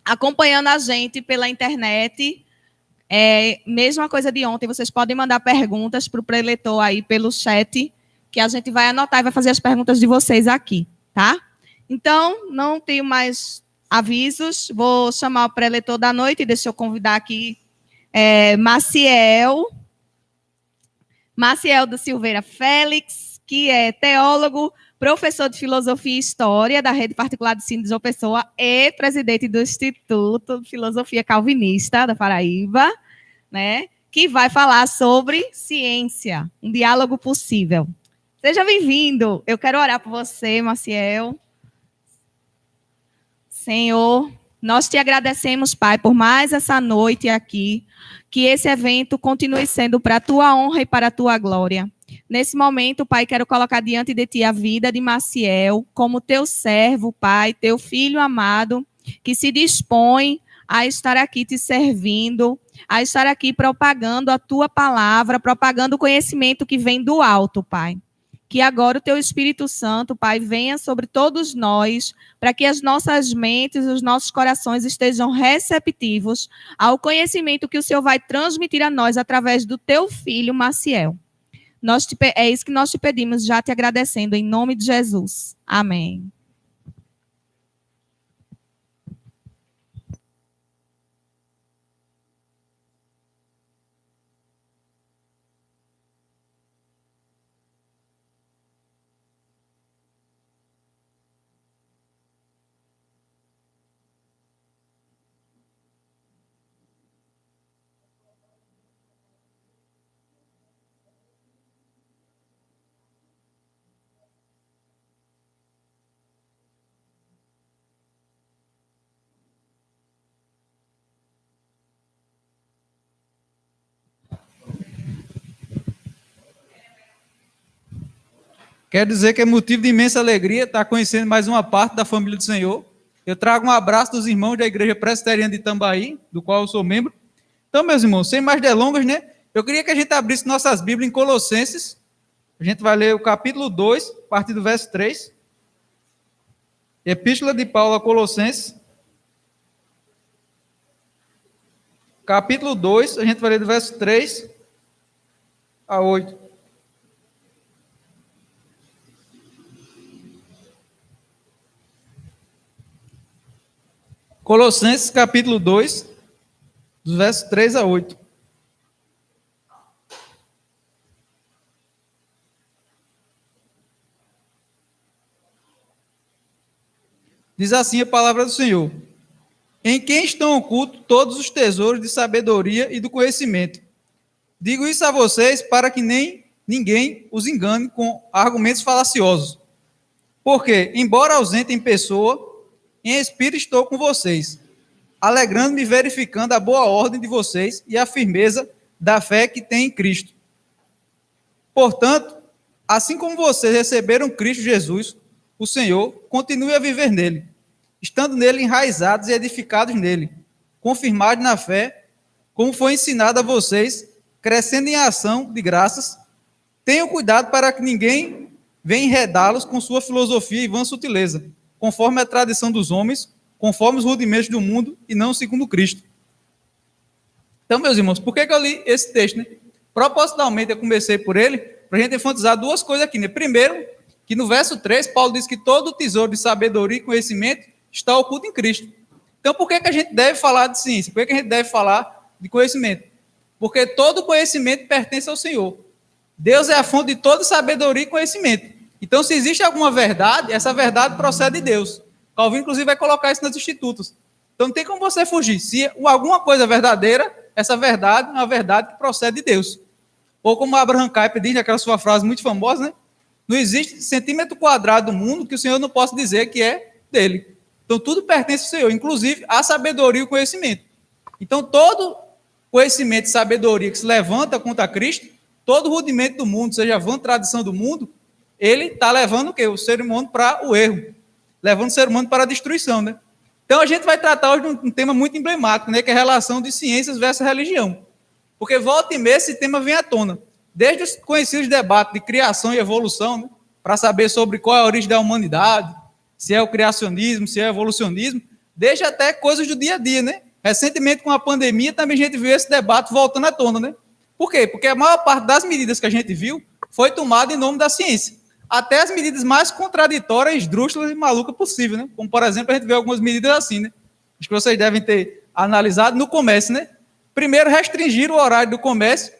acompanhando a gente pela internet, mesma coisa de ontem, vocês podem mandar perguntas para o preletor aí pelo chat, que a gente vai anotar e vai fazer as perguntas de vocês aqui, tá? Então, não tenho mais avisos, vou chamar o preletor da noite, deixa eu convidar aqui Maciel da Silveira Félix, que é teólogo, professor de Filosofia e História da Rede Particular de Ensino de João Pessoa e presidente do Instituto de Filosofia Calvinista da Paraíba, né, que vai falar sobre ciência, um diálogo possível. Seja bem-vindo. Eu quero orar por você, Maciel. Senhor, nós te agradecemos, Pai, por mais essa noite aqui, que esse evento continue sendo para a tua honra e para a tua glória. Nesse momento, Pai, quero colocar diante de ti a vida de Maciel, como teu servo, Pai, teu filho amado, que se dispõe a estar aqui te servindo, a estar aqui propagando a tua palavra, propagando o conhecimento que vem do alto, Pai. Que agora o teu Espírito Santo, Pai, venha sobre todos nós, para que as nossas mentes, os nossos corações estejam receptivos ao conhecimento que o Senhor vai transmitir a nós através do teu filho, Maciel. É isso que nós te pedimos, já te agradecendo, em nome de Jesus. Amém. Quero dizer que é motivo de imensa alegria estar conhecendo mais uma parte da família do Senhor. Eu trago um abraço dos irmãos da Igreja Presbiteriana de Itambaí, do qual eu sou membro. Então, meus irmãos, sem mais delongas, né? Eu queria que a gente abrisse nossas Bíblias em Colossenses. A gente vai ler o capítulo 2, a partir do verso 3. Epístola de Paulo a Colossenses. Capítulo 2, a gente vai ler do verso 3 a 8. Colossenses, capítulo 2, dos versos 3 a 8. Diz assim a palavra do Senhor: em quem estão ocultos todos os tesouros de sabedoria e do conhecimento. Digo isso a vocês para que nem ninguém os engane com argumentos falaciosos. Porque, embora ausente em pessoa, em espírito estou com vocês, alegrando-me e verificando a boa ordem de vocês e a firmeza da fé que tem em Cristo. Portanto, assim como vocês receberam Cristo Jesus, o Senhor, continue a viver nele, estando nele enraizados e edificados nele, confirmados na fé, como foi ensinado a vocês, crescendo em ação de graças. Tenham cuidado para que ninguém venha enredá-los com sua filosofia e vã sutileza, conforme a tradição dos homens, conforme os rudimentos do mundo e não segundo Cristo. Então, meus irmãos, por que eu li esse texto, né? Propositalmente eu comecei por ele, para a gente enfatizar duas coisas aqui, né? Primeiro, que no verso 3, Paulo diz que todo o tesouro de sabedoria e conhecimento está oculto em Cristo. Então, por que a gente deve falar de ciência? Por que a gente deve falar de conhecimento? Porque todo conhecimento pertence ao Senhor. Deus é a fonte de toda sabedoria e conhecimento. Então, se existe alguma verdade, essa verdade procede de Deus. Calvino, inclusive, vai colocar isso nos institutos. Então, não tem como você fugir. Se alguma coisa é verdadeira, essa verdade é uma verdade que procede de Deus. Ou como Abraham Kuyper diz, naquela sua frase muito famosa, né? Não existe centímetro quadrado do mundo que o Senhor não possa dizer que é dele. Então, tudo pertence ao Senhor, inclusive a sabedoria e o conhecimento. Então, todo conhecimento e sabedoria que se levanta contra Cristo, todo rudimento do mundo, seja a vã tradição do mundo, ele está levando o quê? O ser humano para o erro, levando o ser humano para a destruição, né? Então, a gente vai tratar hoje de um tema muito emblemático, né? Que é a relação de ciências versus religião. Porque volta e meia esse tema vem à tona. Desde os conhecidos debates de criação e evolução, né? Para saber sobre qual é a origem da humanidade, se é o criacionismo, se é o evolucionismo, desde até coisas do dia a dia, né? Recentemente, com a pandemia, também a gente viu esse debate voltando à tona, né? Por quê? Porque a maior parte das medidas que a gente viu foi tomada em nome da ciência. Até as medidas mais contraditórias, esdrúxulas e malucas possível, né? Como, por exemplo, a gente vê algumas medidas assim, né? Acho que vocês devem ter analisado no comércio, né? Primeiro, restringir o horário do comércio,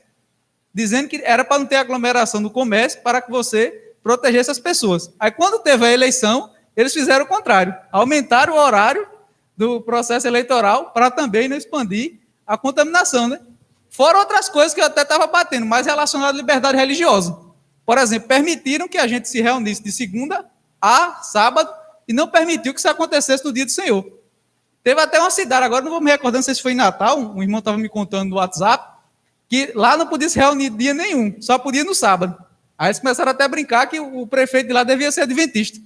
dizendo que era para não ter aglomeração no comércio, para que você protegesse as pessoas. Aí, quando teve a eleição, eles fizeram o contrário. Aumentaram o horário do processo eleitoral para também não expandir a contaminação, né? Fora outras coisas que eu até estava batendo, mais relacionadas à liberdade religiosa. Por exemplo, permitiram que a gente se reunisse de segunda a sábado e não permitiu que isso acontecesse no dia do Senhor. Teve até uma cidade, agora não vou me recordar, não sei se foi em Natal, um irmão estava me contando no WhatsApp, que lá não podia se reunir dia nenhum, só podia no sábado. Aí eles começaram até a brincar que o prefeito de lá devia ser adventista,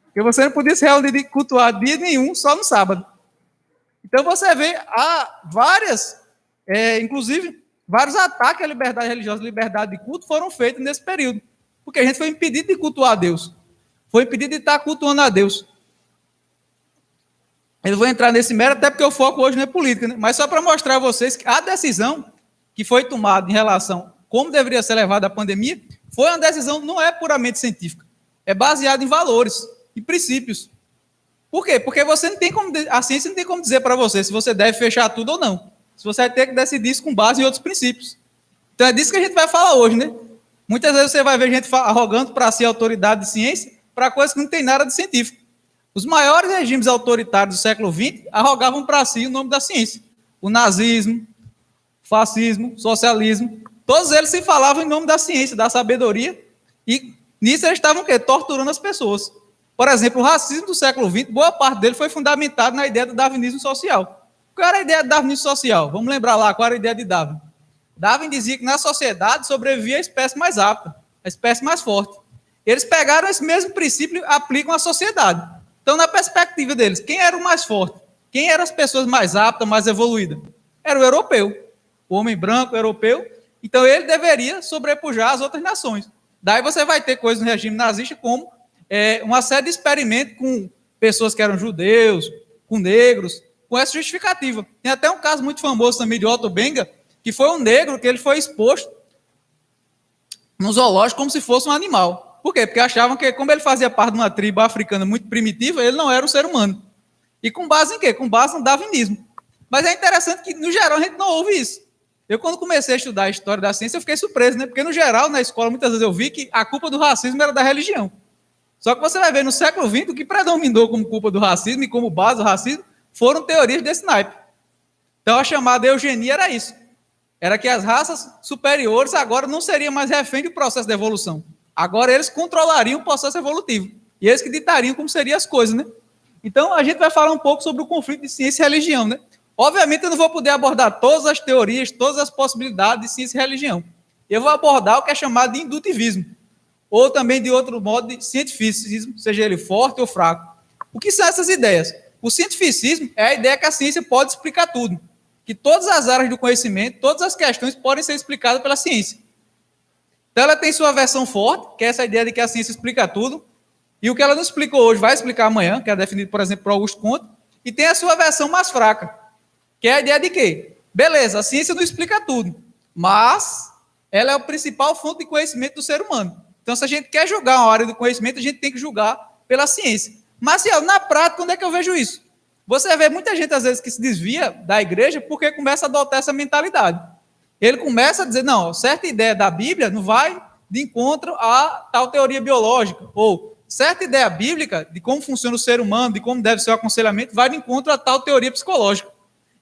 porque você não podia se reunir e cultuar dia nenhum, só no sábado. Então você vê, há várias, inclusive, vários ataques à liberdade religiosa, liberdade de culto foram feitos nesse período, porque a gente foi impedido de cultuar a Deus, foi impedido de estar cultuando a Deus. Eu não vou entrar nesse mérito, até porque o foco hoje não é política, né? Mas só para mostrar a vocês que a decisão que foi tomada em relação a como deveria ser levada a pandemia, foi uma decisão, não é puramente científica, é baseada em valores e princípios. Por quê? Porque você não tem como, a ciência não tem como dizer para você se você deve fechar tudo ou não. Se você vai ter que decidir isso com base em outros princípios. Então é disso que a gente vai falar hoje, né? Muitas vezes você vai ver gente arrogando para si autoridade de ciência para coisas que não tem nada de científico. Os maiores regimes autoritários do século XX arrogavam para si o nome da ciência. O nazismo, o fascismo, o socialismo, todos eles se falavam em nome da ciência, da sabedoria, e nisso eles estavam o quê? Torturando as pessoas. Por exemplo, o racismo do século XX, boa parte dele foi fundamentado na ideia do darwinismo social. Qual era a ideia do darwinismo social? Vamos lembrar lá qual era a ideia de Darwin. Darwin dizia que na sociedade sobrevivia a espécie mais apta, a espécie mais forte. Eles pegaram esse mesmo princípio e aplicam à sociedade. Então, na perspectiva deles, quem era o mais forte? Quem eram as pessoas mais aptas, mais evoluídas? Era o europeu, o homem branco, o europeu. Então, ele deveria sobrepujar as outras nações. Daí você vai ter coisas no regime nazista como uma série de experimentos com pessoas que eram judeus, com negros, com essa justificativa. Tem até um caso muito famoso também de Otto Benga, que foi um negro que ele foi exposto no zoológico como se fosse um animal. Por quê? Porque achavam que, como ele fazia parte de uma tribo africana muito primitiva, ele não era um ser humano. E com base em quê? Com base no darwinismo. Mas é interessante que, no geral, a gente não ouve isso. Eu, quando comecei a estudar a história da ciência, eu fiquei surpreso, né? Porque, no geral, na escola, muitas vezes eu vi que a culpa do racismo era da religião. Só que você vai ver, no século XX, o que predominou como culpa do racismo e como base do racismo foram teorias desse naipe. Então, a chamada eugenia era isso. Era que as raças superiores agora não seriam mais refém do processo de evolução. Agora eles controlariam o processo evolutivo. E eles que ditariam como seriam as coisas, né? Então, a gente vai falar um pouco sobre o conflito de ciência e religião, né? Obviamente, eu não vou poder abordar todas as teorias, todas as possibilidades de ciência e religião. Eu vou abordar o que é chamado de indutivismo, ou também de outro modo de cientificismo, seja ele forte ou fraco. O que são essas ideias? O cientificismo é a ideia que a ciência pode explicar tudo, que todas as áreas do conhecimento, todas as questões podem ser explicadas pela ciência. Então, ela tem sua versão forte, que é essa ideia de que a ciência explica tudo, e o que ela não explicou hoje vai explicar amanhã, que é definido, por exemplo, por Augusto Comte, e tem a sua versão mais fraca, que é a ideia de quê? Beleza, a ciência não explica tudo, mas ela é a principal fonte de conhecimento do ser humano. Então, se a gente quer julgar uma área do conhecimento, a gente tem que julgar pela ciência. Mas, na prática, onde é que eu vejo isso? Você vê muita gente, às vezes, que se desvia da igreja porque começa a adotar essa mentalidade. Ele começa a dizer, não, certa ideia da Bíblia não vai de encontro a tal teoria biológica, ou certa ideia bíblica de como funciona o ser humano, de como deve ser o aconselhamento, vai de encontro a tal teoria psicológica.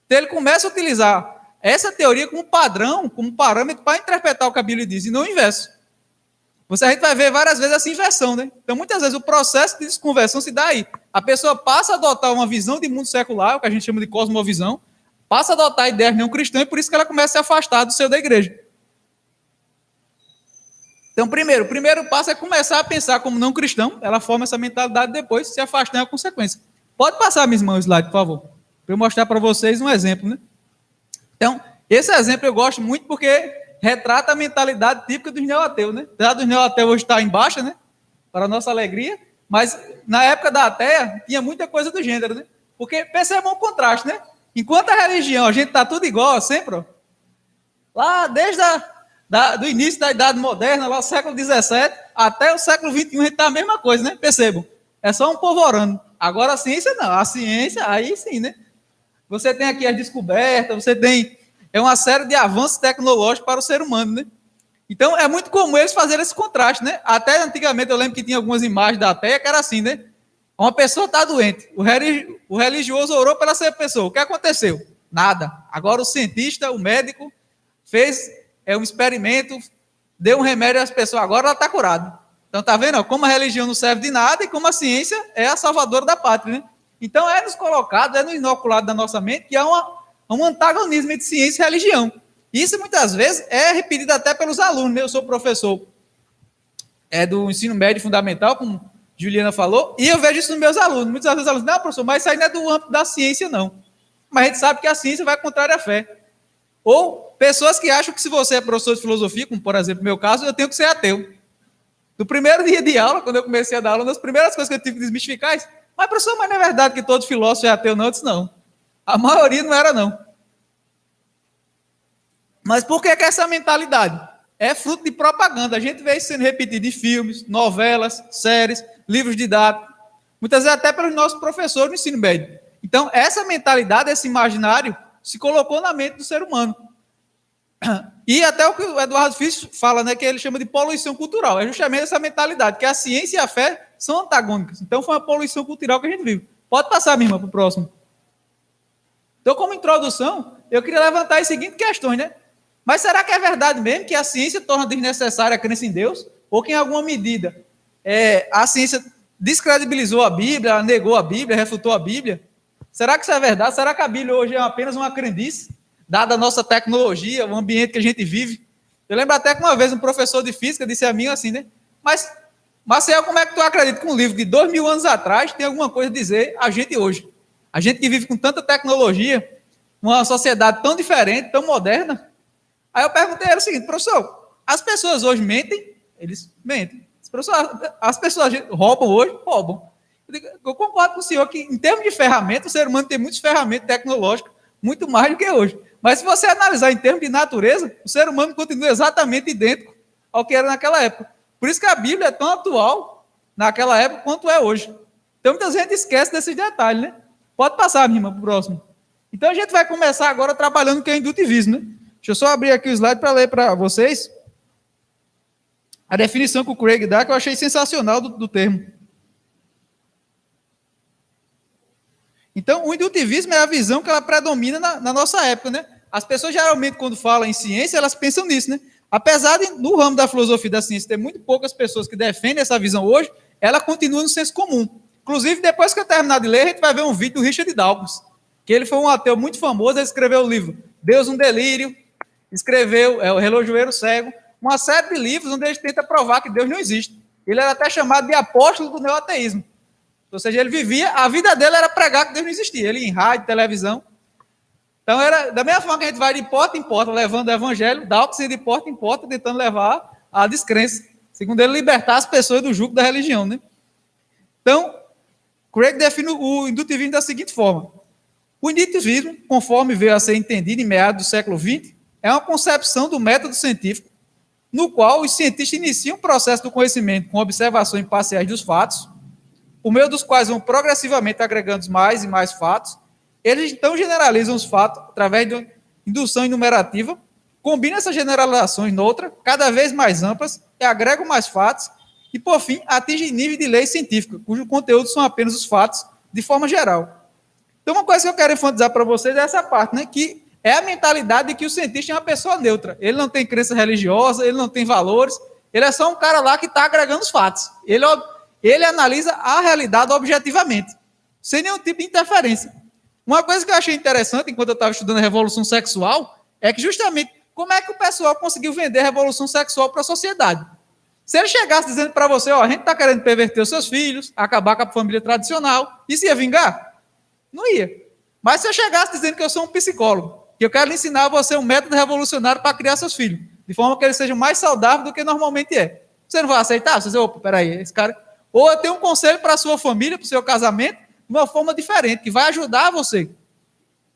Então, ele começa a utilizar essa teoria como padrão, como parâmetro para interpretar o que a Bíblia diz, e não o inverso. A gente vai ver várias vezes essa inversão, né? Então, muitas vezes, o processo de desconversão se dá aí. A pessoa passa a adotar uma visão de mundo secular, o que a gente chama de cosmovisão, passa a adotar ideias não cristãs, e por isso que ela começa a se afastar do seio da igreja. Então, o primeiro passo é começar a pensar como não cristão, ela forma essa mentalidade, depois se afastar é a consequência. Pode passar, minha irmã, o slide, por favor, para eu mostrar para vocês um exemplo, né? Então, esse exemplo eu gosto muito porque retrata a mentalidade típica dos neoateus, né? Apesar dos neoateus hoje estar em baixa, né? Para a nossa alegria, mas na época da ateia tinha muita coisa do gênero, né? Porque percebam o contraste, né? Enquanto a religião, a gente está tudo igual, sempre, ó, lá desde do início da Idade Moderna, lá século XVII, até o século XXI, a gente está a mesma coisa, né? Percebam. É só um povo orando. Agora a ciência não. A ciência, aí sim, né? Você tem aqui as descobertas, você tem uma série de avanços tecnológicos para o ser humano, né? Então, é muito comum eles fazerem esse contraste, né? Até antigamente, eu lembro que tinha algumas imagens da Terra que era assim, né? Uma pessoa está doente, o religioso orou pela essa pessoa. O que aconteceu? Nada. Agora o cientista, o médico, fez um experimento, deu um remédio às pessoas, agora ela está curada. Então, tá vendo? Como a religião não serve de nada e como a ciência é a salvadora da pátria, né? Então, é nos colocado, é no inoculado da nossa mente que há um antagonismo entre ciência e religião. Isso, muitas vezes, é repetido até pelos alunos, né? Eu sou professor do ensino médio fundamental, como Juliana falou, e eu vejo isso nos meus alunos. Muitas vezes os alunos dizem, não, professor, mas isso aí não é do âmbito da ciência, não. Mas a gente sabe que a ciência vai contrário à fé. Ou pessoas que acham que se você é professor de filosofia, como, por exemplo, no meu caso, eu tenho que ser ateu. No primeiro dia de aula, quando eu comecei a dar aula, uma das primeiras coisas que eu tive que desmistificar é isso. Mas, professor, mas não é verdade que todo filósofo é ateu? Não, eu disse, não. A maioria não era, não. Mas por que essa mentalidade? É fruto de propaganda. A gente vê isso sendo repetido em filmes, novelas, séries, livros didáticos, muitas vezes até pelos nossos professores no ensino médio. Então, essa mentalidade, esse imaginário, se colocou na mente do ser humano. E até o que o Eduardo Fisch fala, né, que ele chama de poluição cultural. É justamente essa mentalidade, que a ciência e a fé são antagônicas. Então, foi uma poluição cultural que a gente vive. Pode passar, minha irmã, para o próximo. Então, como introdução, eu queria levantar as seguintes questões, né? Mas será que é verdade mesmo que a ciência torna desnecessária a crença em Deus? Ou que, em alguma medida, a ciência descredibilizou a Bíblia, negou a Bíblia, refutou a Bíblia? Será que isso é verdade? Será que a Bíblia hoje é apenas uma crendice, dada a nossa tecnologia, o ambiente que a gente vive? Eu lembro até que uma vez um professor de física disse a mim assim, né? Mas, Marcel, como é que tu acredita que um livro de 2000 anos atrás tem alguma coisa a dizer a gente hoje? A gente que vive com tanta tecnologia, uma sociedade tão diferente, tão moderna. Aí eu perguntei a ele o seguinte, professor, as pessoas hoje mentem? Eles mentem. As pessoas roubam hoje? Roubam. Eu concordo com o senhor que, em termos de ferramentas, o ser humano tem muitas ferramentas tecnológicas, muito mais do que hoje. Mas se você analisar em termos de natureza, o ser humano continua exatamente idêntico ao que era naquela época. Por isso que a Bíblia é tão atual naquela época quanto é hoje. Então, muita gente esquece desses detalhes, né? Pode passar, minha irmã, para o próximo. Então, a gente vai começar agora trabalhando com o indutivismo, né? Deixa eu só abrir aqui o slide para ler para vocês a definição que o Craig dá, que eu achei sensacional do termo. Então, o indutivismo é a visão que ela predomina na nossa época, né? As pessoas, geralmente, quando falam em ciência, elas pensam nisso, né? Apesar de, no ramo da filosofia e da ciência, ter muito poucas pessoas que defendem essa visão hoje, ela continua no senso comum. Inclusive, depois que eu terminar de ler, a gente vai ver um vídeo do Richard Dawkins, que ele foi um ateu muito famoso, ele escreveu o livro Deus, um Delírio, escreveu O Relojoeiro Cego, uma série de livros onde ele tenta provar que Deus não existe. Ele era até chamado de apóstolo do neoateísmo. Ou seja, ele vivia, a vida dele era pregar que Deus não existia. Ele ia em rádio, televisão. Então, era da mesma forma que a gente vai de porta em porta, levando o evangelho, Dawkins ia de porta em porta, tentando levar a descrença. Segundo ele, libertar as pessoas do jugo da religião, né? Então, Craig define o indutivismo da seguinte forma. O indutivismo, conforme veio a ser entendido em meados do século XX, é uma concepção do método científico, no qual os cientistas iniciam o processo do conhecimento com observações imparciais dos fatos, por meio dos quais vão progressivamente agregando mais e mais fatos. Eles então generalizam os fatos através de indução enumerativa, combinam essas generalizações noutra, cada vez mais amplas, e agregam mais fatos, e, por fim, atingem nível de lei científica, cujo conteúdo são apenas os fatos, de forma geral. Então, uma coisa que eu quero enfatizar para vocês é essa parte, né, que é a mentalidade de que o cientista é uma pessoa neutra. Ele não tem crença religiosa, ele não tem valores, ele é só um cara lá que está agregando os fatos. Ele analisa a realidade objetivamente, sem nenhum tipo de interferência. Uma coisa que eu achei interessante, enquanto eu estava estudando a Revolução Sexual, é que justamente como é que o pessoal conseguiu vender a Revolução Sexual para a sociedade. Se ele chegasse dizendo para você, ó, a gente está querendo perverter os seus filhos, acabar com a família tradicional, isso ia vingar? Não ia. Mas se eu chegasse dizendo que eu sou um psicólogo, que eu quero ensinar a você um método revolucionário para criar seus filhos, de forma que eles sejam mais saudáveis do que normalmente é, você não vai aceitar? Você diz, opa, peraí, esse cara... Ou eu tenho um conselho para a sua família, para o seu casamento, uma forma diferente, que vai ajudar você.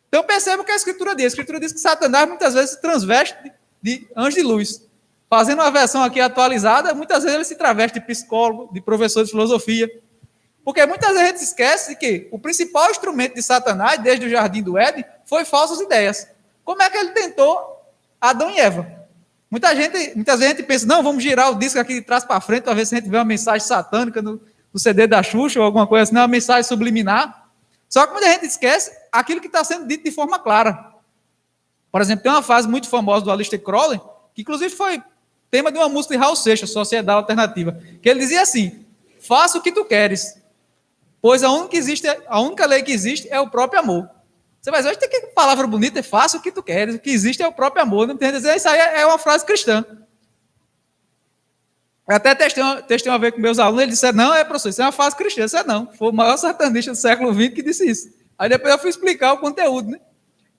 Então perceba o que a Escritura diz. A Escritura diz que Satanás muitas vezes se transveste de anjo de luz. Fazendo uma versão aqui atualizada, muitas vezes ele se traveste de psicólogo, de professor de filosofia. Porque muitas vezes a gente esquece de que o principal instrumento de Satanás, desde o Jardim do Éden, foi falsas ideias. Como é que ele tentou Adão e Eva? Muitas vezes a gente pensa, não, vamos girar o disco aqui de trás para frente, para ver se a gente vê uma mensagem satânica no CD da Xuxa ou alguma coisa assim, uma mensagem subliminar. Só que muita gente esquece aquilo que está sendo dito de forma clara. Por exemplo, tem uma frase muito famosa do Aleister Crowley, que inclusive foi tema de uma música de Raul Seixas, Sociedade Alternativa, que ele dizia assim: faça o que tu queres, pois a única lei que existe é o próprio amor. Você vai dizer, tem que palavra bonita, é faça o que tu queres, o que existe é o próprio amor. Não tem dizer, isso aí é uma frase cristã. Eu até testei uma vez com meus alunos, eles disseram, não, professor, isso é uma frase cristã. Eu disse, não, foi o maior satanista do século XX que disse isso. Aí depois eu fui explicar o conteúdo, né?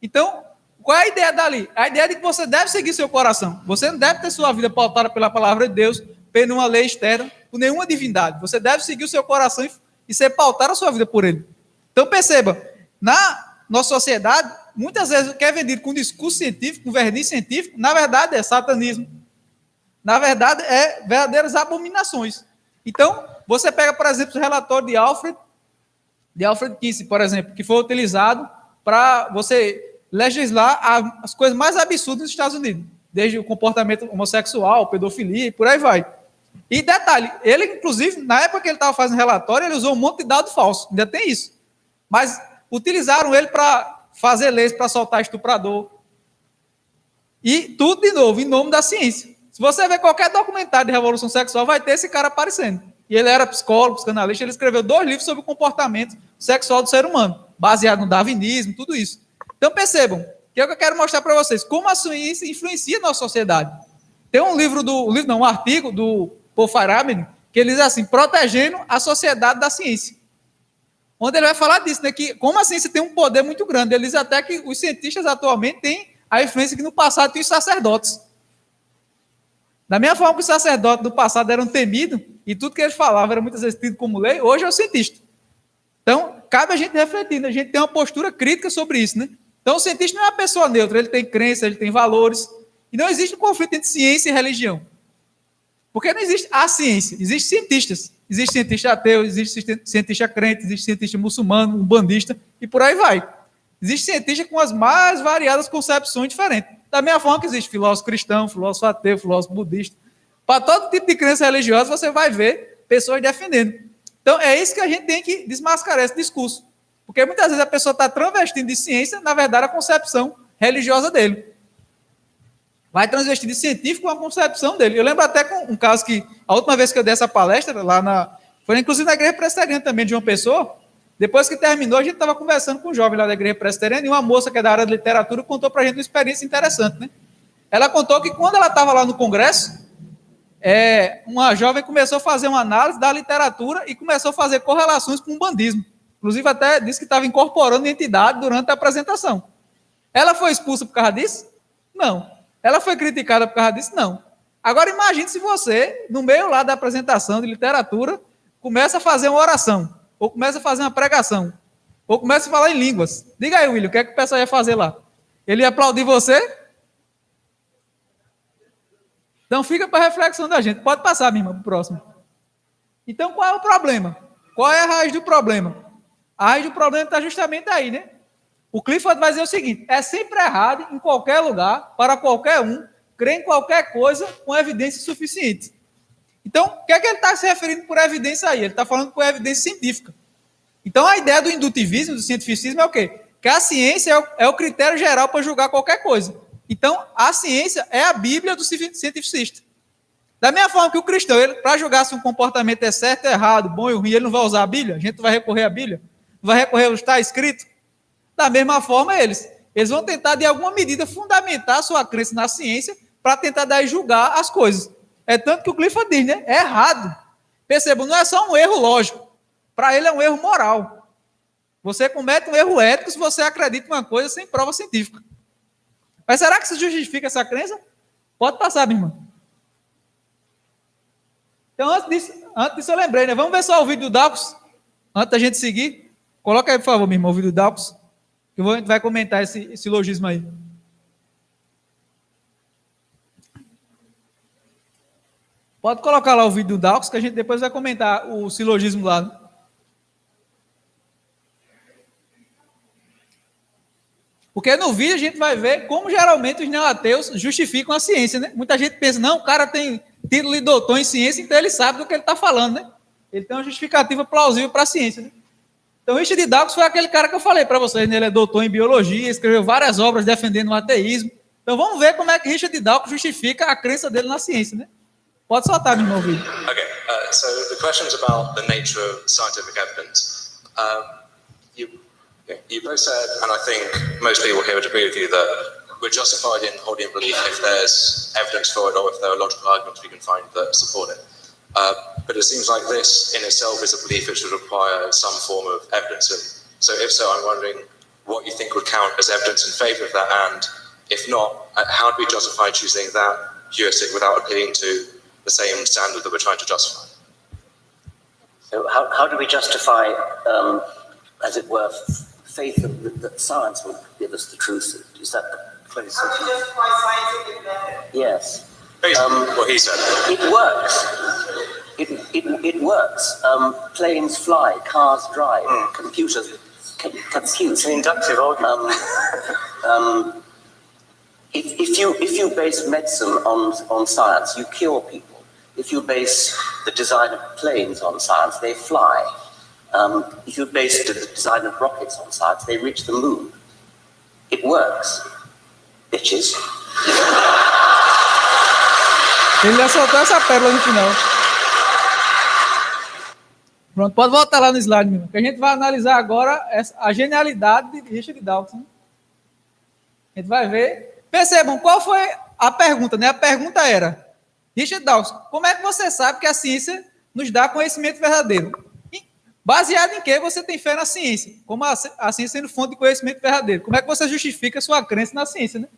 Então, qual é a ideia dali? A ideia é de que você deve seguir seu coração. Você não deve ter sua vida pautada pela palavra de Deus, por nenhuma lei externa, por nenhuma divindade. Você deve seguir o seu coração e ser pautar a sua vida por ele. Então perceba, na nossa sociedade, muitas vezes o que é vendido com discurso científico, com verniz científico, na verdade é satanismo. Na verdade é verdadeiras abominações. Então, você pega, por exemplo, o relatório de Alfred Kinsey, por exemplo, que foi utilizado para você legislar as coisas mais absurdas dos Estados Unidos, desde o comportamento homossexual, pedofilia e por aí vai. E detalhe, ele, inclusive, na época que ele estava fazendo relatório, ele usou um monte de dado falso, ainda tem isso. Mas utilizaram ele para fazer leis para soltar estuprador. E tudo, de novo, em nome da ciência. Se você ver qualquer documentário de revolução sexual, vai ter esse cara aparecendo. E ele era psicólogo, psicanalista, ele escreveu 2 livros sobre o comportamento sexual do ser humano, baseado no darwinismo, tudo isso. Então percebam, que é o que eu quero mostrar para vocês, como a ciência influencia a nossa sociedade. Tem um artigo do Paul Feyerabend, que ele diz assim, protegendo a sociedade da ciência. Onde ele vai falar disso, né, que como a ciência tem um poder muito grande, ele diz até que os cientistas atualmente têm a influência que no passado tinham os sacerdotes. Da mesma forma que os sacerdotes do passado eram temidos, e tudo que eles falavam era muitas vezes tido como lei, hoje é o cientista. Então, cabe a gente refletir, né? A gente tem uma postura crítica sobre isso, né? Então, o cientista não é uma pessoa neutra, ele tem crença, ele tem valores, e não existe um conflito entre ciência e religião. Porque não existe a ciência, existem cientistas. Existe cientista ateu, existe cientista crente, existe cientista muçulmano, umbandista, e por aí vai. Existe cientista com as mais variadas concepções diferentes. Da mesma forma que existe filósofo cristão, filósofo ateu, filósofo budista. Para todo tipo de crença religiosa, você vai ver pessoas defendendo. Então, é isso que a gente tem que desmascarar, esse discurso. Porque muitas vezes a pessoa está transvestindo de ciência, na verdade, a concepção religiosa dele. Vai transvestir de científico com a concepção dele. Eu lembro até com um caso que, a última vez que eu dei essa palestra, foi inclusive na Igreja Presbiteriana também, de uma pessoa. Depois que terminou, a gente estava conversando com um jovem lá da Igreja Presbiteriana, e uma moça que é da área de literatura contou para a gente uma experiência interessante, né? Ela contou que quando ela estava lá no congresso, uma jovem começou a fazer uma análise da literatura e começou a fazer correlações com o bandismo. Inclusive até disse que estava incorporando entidade durante a apresentação. Ela foi expulsa por causa disso? Não. Ela foi criticada por causa disso? Não. Agora imagine se você, no meio lá da apresentação de literatura, começa a fazer uma oração, ou começa a fazer uma pregação, ou começa a falar em línguas. Diga aí, William, o que é que o pessoal ia fazer lá? Ele ia aplaudir você? Então fica para a reflexão da gente. Pode passar, minha irmã, para o próximo. Então qual é o problema? Qual é a raiz do problema? A raiz do problema está justamente aí, né? O Clifford vai dizer o seguinte: é sempre errado, em qualquer lugar, para qualquer um, crer em qualquer coisa com evidência suficiente. Então, o que é que ele está se referindo por evidência aí? Ele está falando por evidência científica. Então, a ideia do indutivismo, do cientificismo é o quê? Que a ciência é o critério geral para julgar qualquer coisa. Então, a ciência é a Bíblia do cientificista. Da mesma forma que o cristão, para julgar se um comportamento é certo ou errado, bom ou ruim, ele não vai usar a Bíblia, a gente vai recorrer à Bíblia, não vai recorrer ao que está escrito. Da mesma forma, eles vão tentar, de alguma medida, fundamentar a sua crença na ciência para tentar daí julgar as coisas. É tanto que o Clifford diz, né? É errado. Percebam, não é só um erro lógico. Para ele é um erro moral. Você comete um erro ético se você acredita em uma coisa sem prova científica. Mas será que isso justifica essa crença? Pode passar, minha irmã. Então, antes disso eu lembrei, né? Vamos ver só o vídeo do Dacos, antes da gente seguir. Coloca aí, por favor, meu irmão, o vídeo do Dawkins, que a gente vai comentar esse silogismo aí. Pode colocar lá o vídeo do Dawkins, que a gente depois vai comentar o silogismo lá. Porque no vídeo a gente vai ver como geralmente os neoateus justificam a ciência, né? Muita gente pensa, não, o cara tem título de doutor em ciência, então ele sabe do que ele está falando, né? Ele tem uma justificativa plausível para a ciência, né? Então, Richard Dawkins foi aquele cara que eu falei para vocês, né? Ele é doutor em biologia, escreveu várias obras defendendo o ateísmo. Então, vamos ver como é que Richard Dawkins justifica a crença dele na ciência, né? Pode soltar, meu irmão, o vídeo. Okay, so the questions about the nature of scientific evidence. You both said, and I think most people here would agree with you, that we're justified in holding belief if there's evidence for it or if there are logical arguments we can find that support it. But it seems like this in itself is a belief which would require some form of evidence. And so if so, I'm wondering what you think would count as evidence in favour of that, and if not, how do we justify choosing that heuristic without appealing to the same standard that we're trying to justify? So how do we justify, as it were, faith that science will give us the truth? Is that the place? How do you justify scientific method? Yes. Basically, what he said. It works. It works. Planes fly, cars drive, computers compute. It's an inductive argument. If you base medicine on science, you cure people. If you base the design of planes on science, they fly. If you base the design of rockets on science, they reach the moon. It works, bitches. Ele já soltou essa pérola no final. Pronto, pode voltar lá no slide, meu irmão, que a gente vai analisar agora a genialidade de Richard Dawkins. Né? A gente vai ver. Percebam, qual foi a pergunta, né? A pergunta era, Richard Dawkins, como é que você sabe que a ciência nos dá conhecimento verdadeiro? Baseado em que você tem fé na ciência? Como a ciência sendo fonte de conhecimento verdadeiro. Como é que você justifica a sua crença na ciência, né?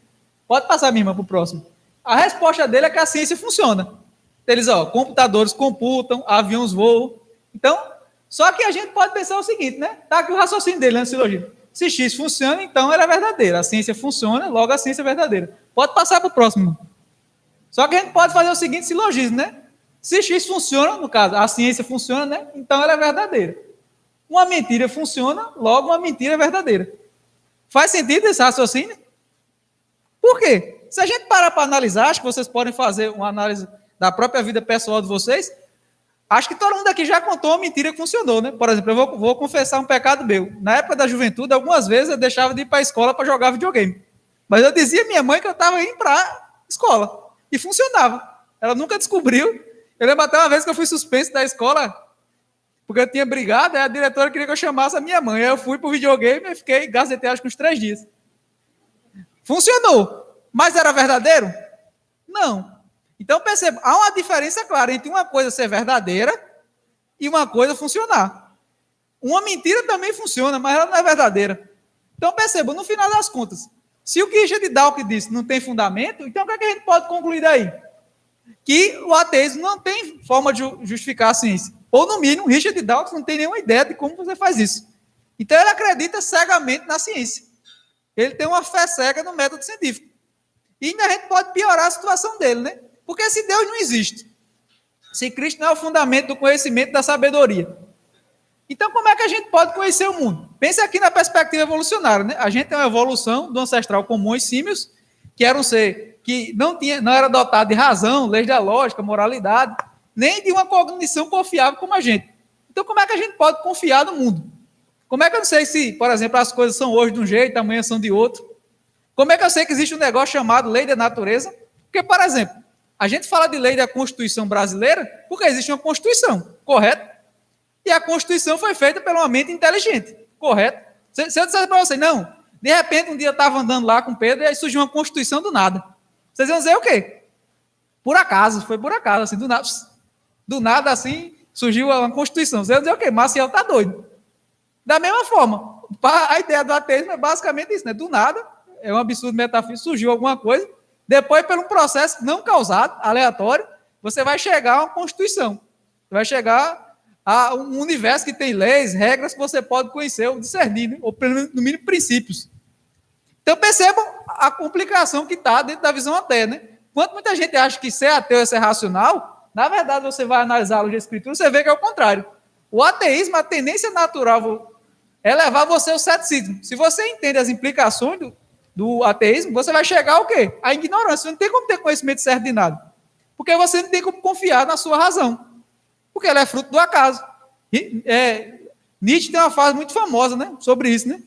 Pode passar, minha irmã, para o próximo. A resposta dele é que a ciência funciona. Eles, computadores computam, aviões voam. Então, só que a gente pode pensar o seguinte, né? Tá aqui o raciocínio dele, né, silogismo. Se X funciona, então ela é verdadeira. A ciência funciona, logo a ciência é verdadeira. Pode passar para o próximo. Só que a gente pode fazer o seguinte silogismo, né? Se X funciona, no caso, a ciência funciona, né? Então ela é verdadeira. Uma mentira funciona, logo uma mentira é verdadeira. Faz sentido esse raciocínio? Por quê? Se a gente parar para analisar, acho que vocês podem fazer uma análise da própria vida pessoal de vocês. Acho que todo mundo aqui já contou uma mentira que funcionou, né? Por exemplo, eu vou confessar um pecado meu. Na época da juventude, algumas vezes eu deixava de ir para a escola para jogar videogame. Mas eu dizia à minha mãe que eu estava indo para a escola. E funcionava. Ela nunca descobriu. Eu lembro até uma vez que eu fui suspenso da escola, porque eu tinha brigado, e a diretora queria que eu chamasse a minha mãe. Aí eu fui para o videogame e fiquei, gazetei acho que uns 3 dias. Funcionou. Mas era verdadeiro? Não. Então, perceba, há uma diferença clara entre uma coisa ser verdadeira e uma coisa funcionar. Uma mentira também funciona, mas ela não é verdadeira. Então, perceba, no final das contas, se o que Richard Dawkins disse não tem fundamento, então o que é que a gente pode concluir daí? Que o ateísmo não tem forma de justificar a ciência. Ou, no mínimo, Richard Dawkins não tem nenhuma ideia de como você faz isso. Então, ele acredita cegamente na ciência. Ele tem uma fé cega no método científico. E ainda a gente pode piorar a situação dele, né? Porque se Deus não existe, se Cristo não é o fundamento do conhecimento da sabedoria, então como é que a gente pode conhecer o mundo? Pense aqui na perspectiva evolucionária, né? A gente tem uma evolução do ancestral comum aos símios, que era um ser que não era dotado de razão, leis da lógica, moralidade, nem de uma cognição confiável como a gente. Então como é que a gente pode confiar no mundo? Como é que eu não sei se, por exemplo, as coisas são hoje de um jeito, amanhã são de outro? Como é que eu sei que existe um negócio chamado lei da natureza? Porque, por exemplo, a gente fala de lei da Constituição brasileira porque existe uma Constituição, correto? E a Constituição foi feita por uma mente inteligente, correto? Se eu disser para vocês, não, de repente um dia eu estava andando lá com o Pedro e aí surgiu uma Constituição do nada. Vocês vão dizer o quê? Por acaso, foi por acaso, assim, do nada assim, surgiu uma Constituição. Vocês vão dizer o quê? Maciel está doido. Da mesma forma, a ideia do ateísmo é basicamente isso, né? Do nada, é um absurdo metafísico, surgiu alguma coisa, depois, por um processo não causado, aleatório, você vai chegar a uma Constituição. Você vai chegar um universo que tem leis, regras que você pode conhecer ou discernir, né? Ou pelo menos, no mínimo, princípios. Então, percebam a complicação que está dentro da visão ateia, né? Enquanto muita gente acha que ser ateu é ser racional, na verdade, você vai analisar a luz da Escritura, você vê que é o contrário. O ateísmo, a tendência natural é levar você ao ceticismo. Se você entende as implicações do ateísmo, você vai chegar ao quê? À ignorância. Você não tem como ter conhecimento certo de nada. Porque você não tem como confiar na sua razão. Porque ela é fruto do acaso. Nietzsche tem uma frase muito famosa, né, sobre isso, né?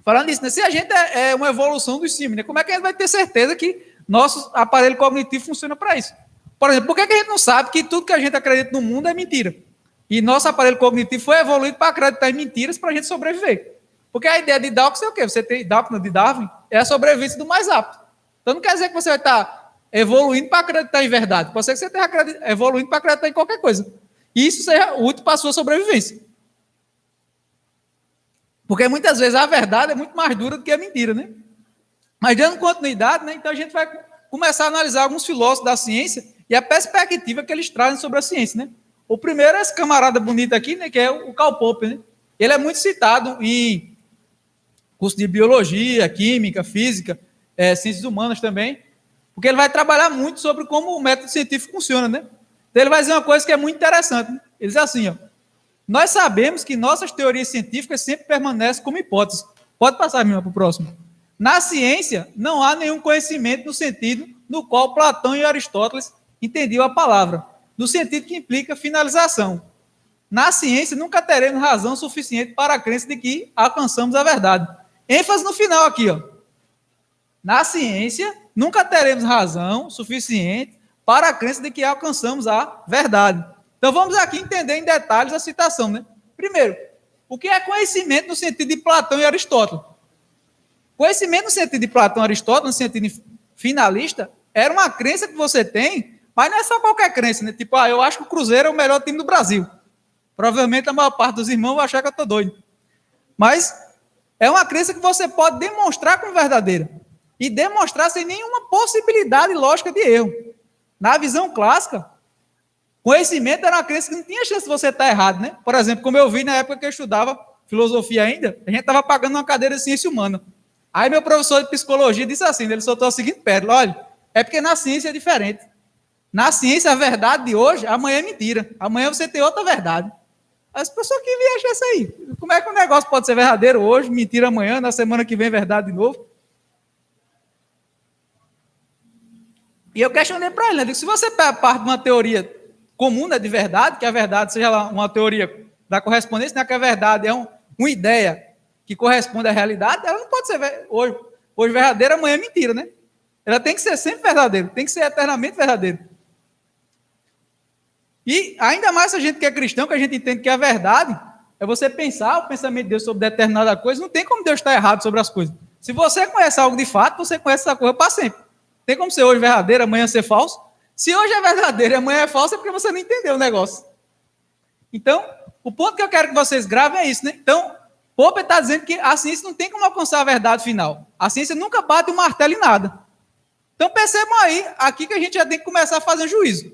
Falando nisso, né? Se a gente é uma evolução dos símios, né? Como é que a gente vai ter certeza que nosso aparelho cognitivo funciona para isso? Por exemplo, por que a gente não sabe que tudo que a gente acredita no mundo é mentira? E nosso aparelho cognitivo foi evoluído para acreditar em mentiras para a gente sobreviver. Porque a ideia de Dawkins é o quê? Você tem Dawkins de Darwin, é a sobrevivência do mais apto. Então não quer dizer que você vai estar evoluindo para acreditar em verdade. Pode ser que você esteja evoluindo para acreditar em qualquer coisa. E isso seja útil para a sua sobrevivência. Porque muitas vezes a verdade é muito mais dura do que a mentira, né? Mas dando continuidade, né, então a gente vai começar a analisar alguns filósofos da ciência e a perspectiva que eles trazem sobre a ciência, né? O primeiro é esse camarada bonito aqui, né, que é o Karl Popper, né? Ele é muito citado em curso de biologia, química, física, ciências humanas também, porque ele vai trabalhar muito sobre como o método científico funciona, né? Então ele vai dizer uma coisa que é muito interessante, né? Ele diz assim, ó: nós sabemos que nossas teorias científicas sempre permanecem como hipóteses. Pode passar, minha, para o próximo. Na ciência, não há nenhum conhecimento no sentido no qual Platão e Aristóteles entendiam a palavra, no sentido que implica finalização. Na ciência, nunca teremos razão suficiente para a crença de que alcançamos a verdade. ênfase no final aqui, ó. Na ciência, nunca teremos razão suficiente para a crença de que alcançamos a verdade. Então, vamos aqui entender em detalhes a citação, né? Primeiro, o que é conhecimento no sentido de Platão e Aristóteles? Conhecimento no sentido de Platão e Aristóteles, no sentido finalista, era uma crença que você tem, mas não é só qualquer crença, né? Tipo, eu acho que o Cruzeiro é o melhor time do Brasil. Provavelmente a maior parte dos irmãos vai achar que eu estou doido. Mas é uma crença que você pode demonstrar como verdadeira. E demonstrar sem nenhuma possibilidade lógica de erro. Na visão clássica, conhecimento era uma crença que não tinha chance de você estar errado, né? Por exemplo, como eu vi na época que eu estudava filosofia ainda, a gente estava pagando uma cadeira de ciência humana. Aí meu professor de psicologia disse assim, ele soltou a seguinte pérola: olha, é porque na ciência é diferente. Na ciência, a verdade de hoje, amanhã é mentira. Amanhã você tem outra verdade. As pessoas que viajam isso aí. Como é que um negócio pode ser verdadeiro hoje, mentira amanhã, na semana que vem verdade de novo? E eu questionei para ele, né? Digo, se você parte de uma teoria comum, né, de verdade, que a verdade seja lá uma teoria da correspondência, né, que a verdade é uma ideia que corresponde à realidade, ela não pode ser hoje verdadeira, amanhã é mentira, né? Ela tem que ser sempre verdadeira, tem que ser eternamente verdadeira. E ainda mais se a gente que é cristão, que a gente entende que a verdade é você pensar o pensamento de Deus sobre determinada coisa, não tem como Deus estar errado sobre as coisas. Se você conhece algo de fato, você conhece essa coisa para sempre. Tem como ser hoje verdadeiro, amanhã ser falso? Se hoje é verdadeiro e amanhã é falso, é porque você não entendeu o negócio. Então, o ponto que eu quero que vocês gravem é isso, né? Então, Popper está dizendo que a ciência não tem como alcançar a verdade final. A ciência nunca bate o martelo em nada. Então, percebam aí, aqui que a gente já tem que começar a fazer um juízo.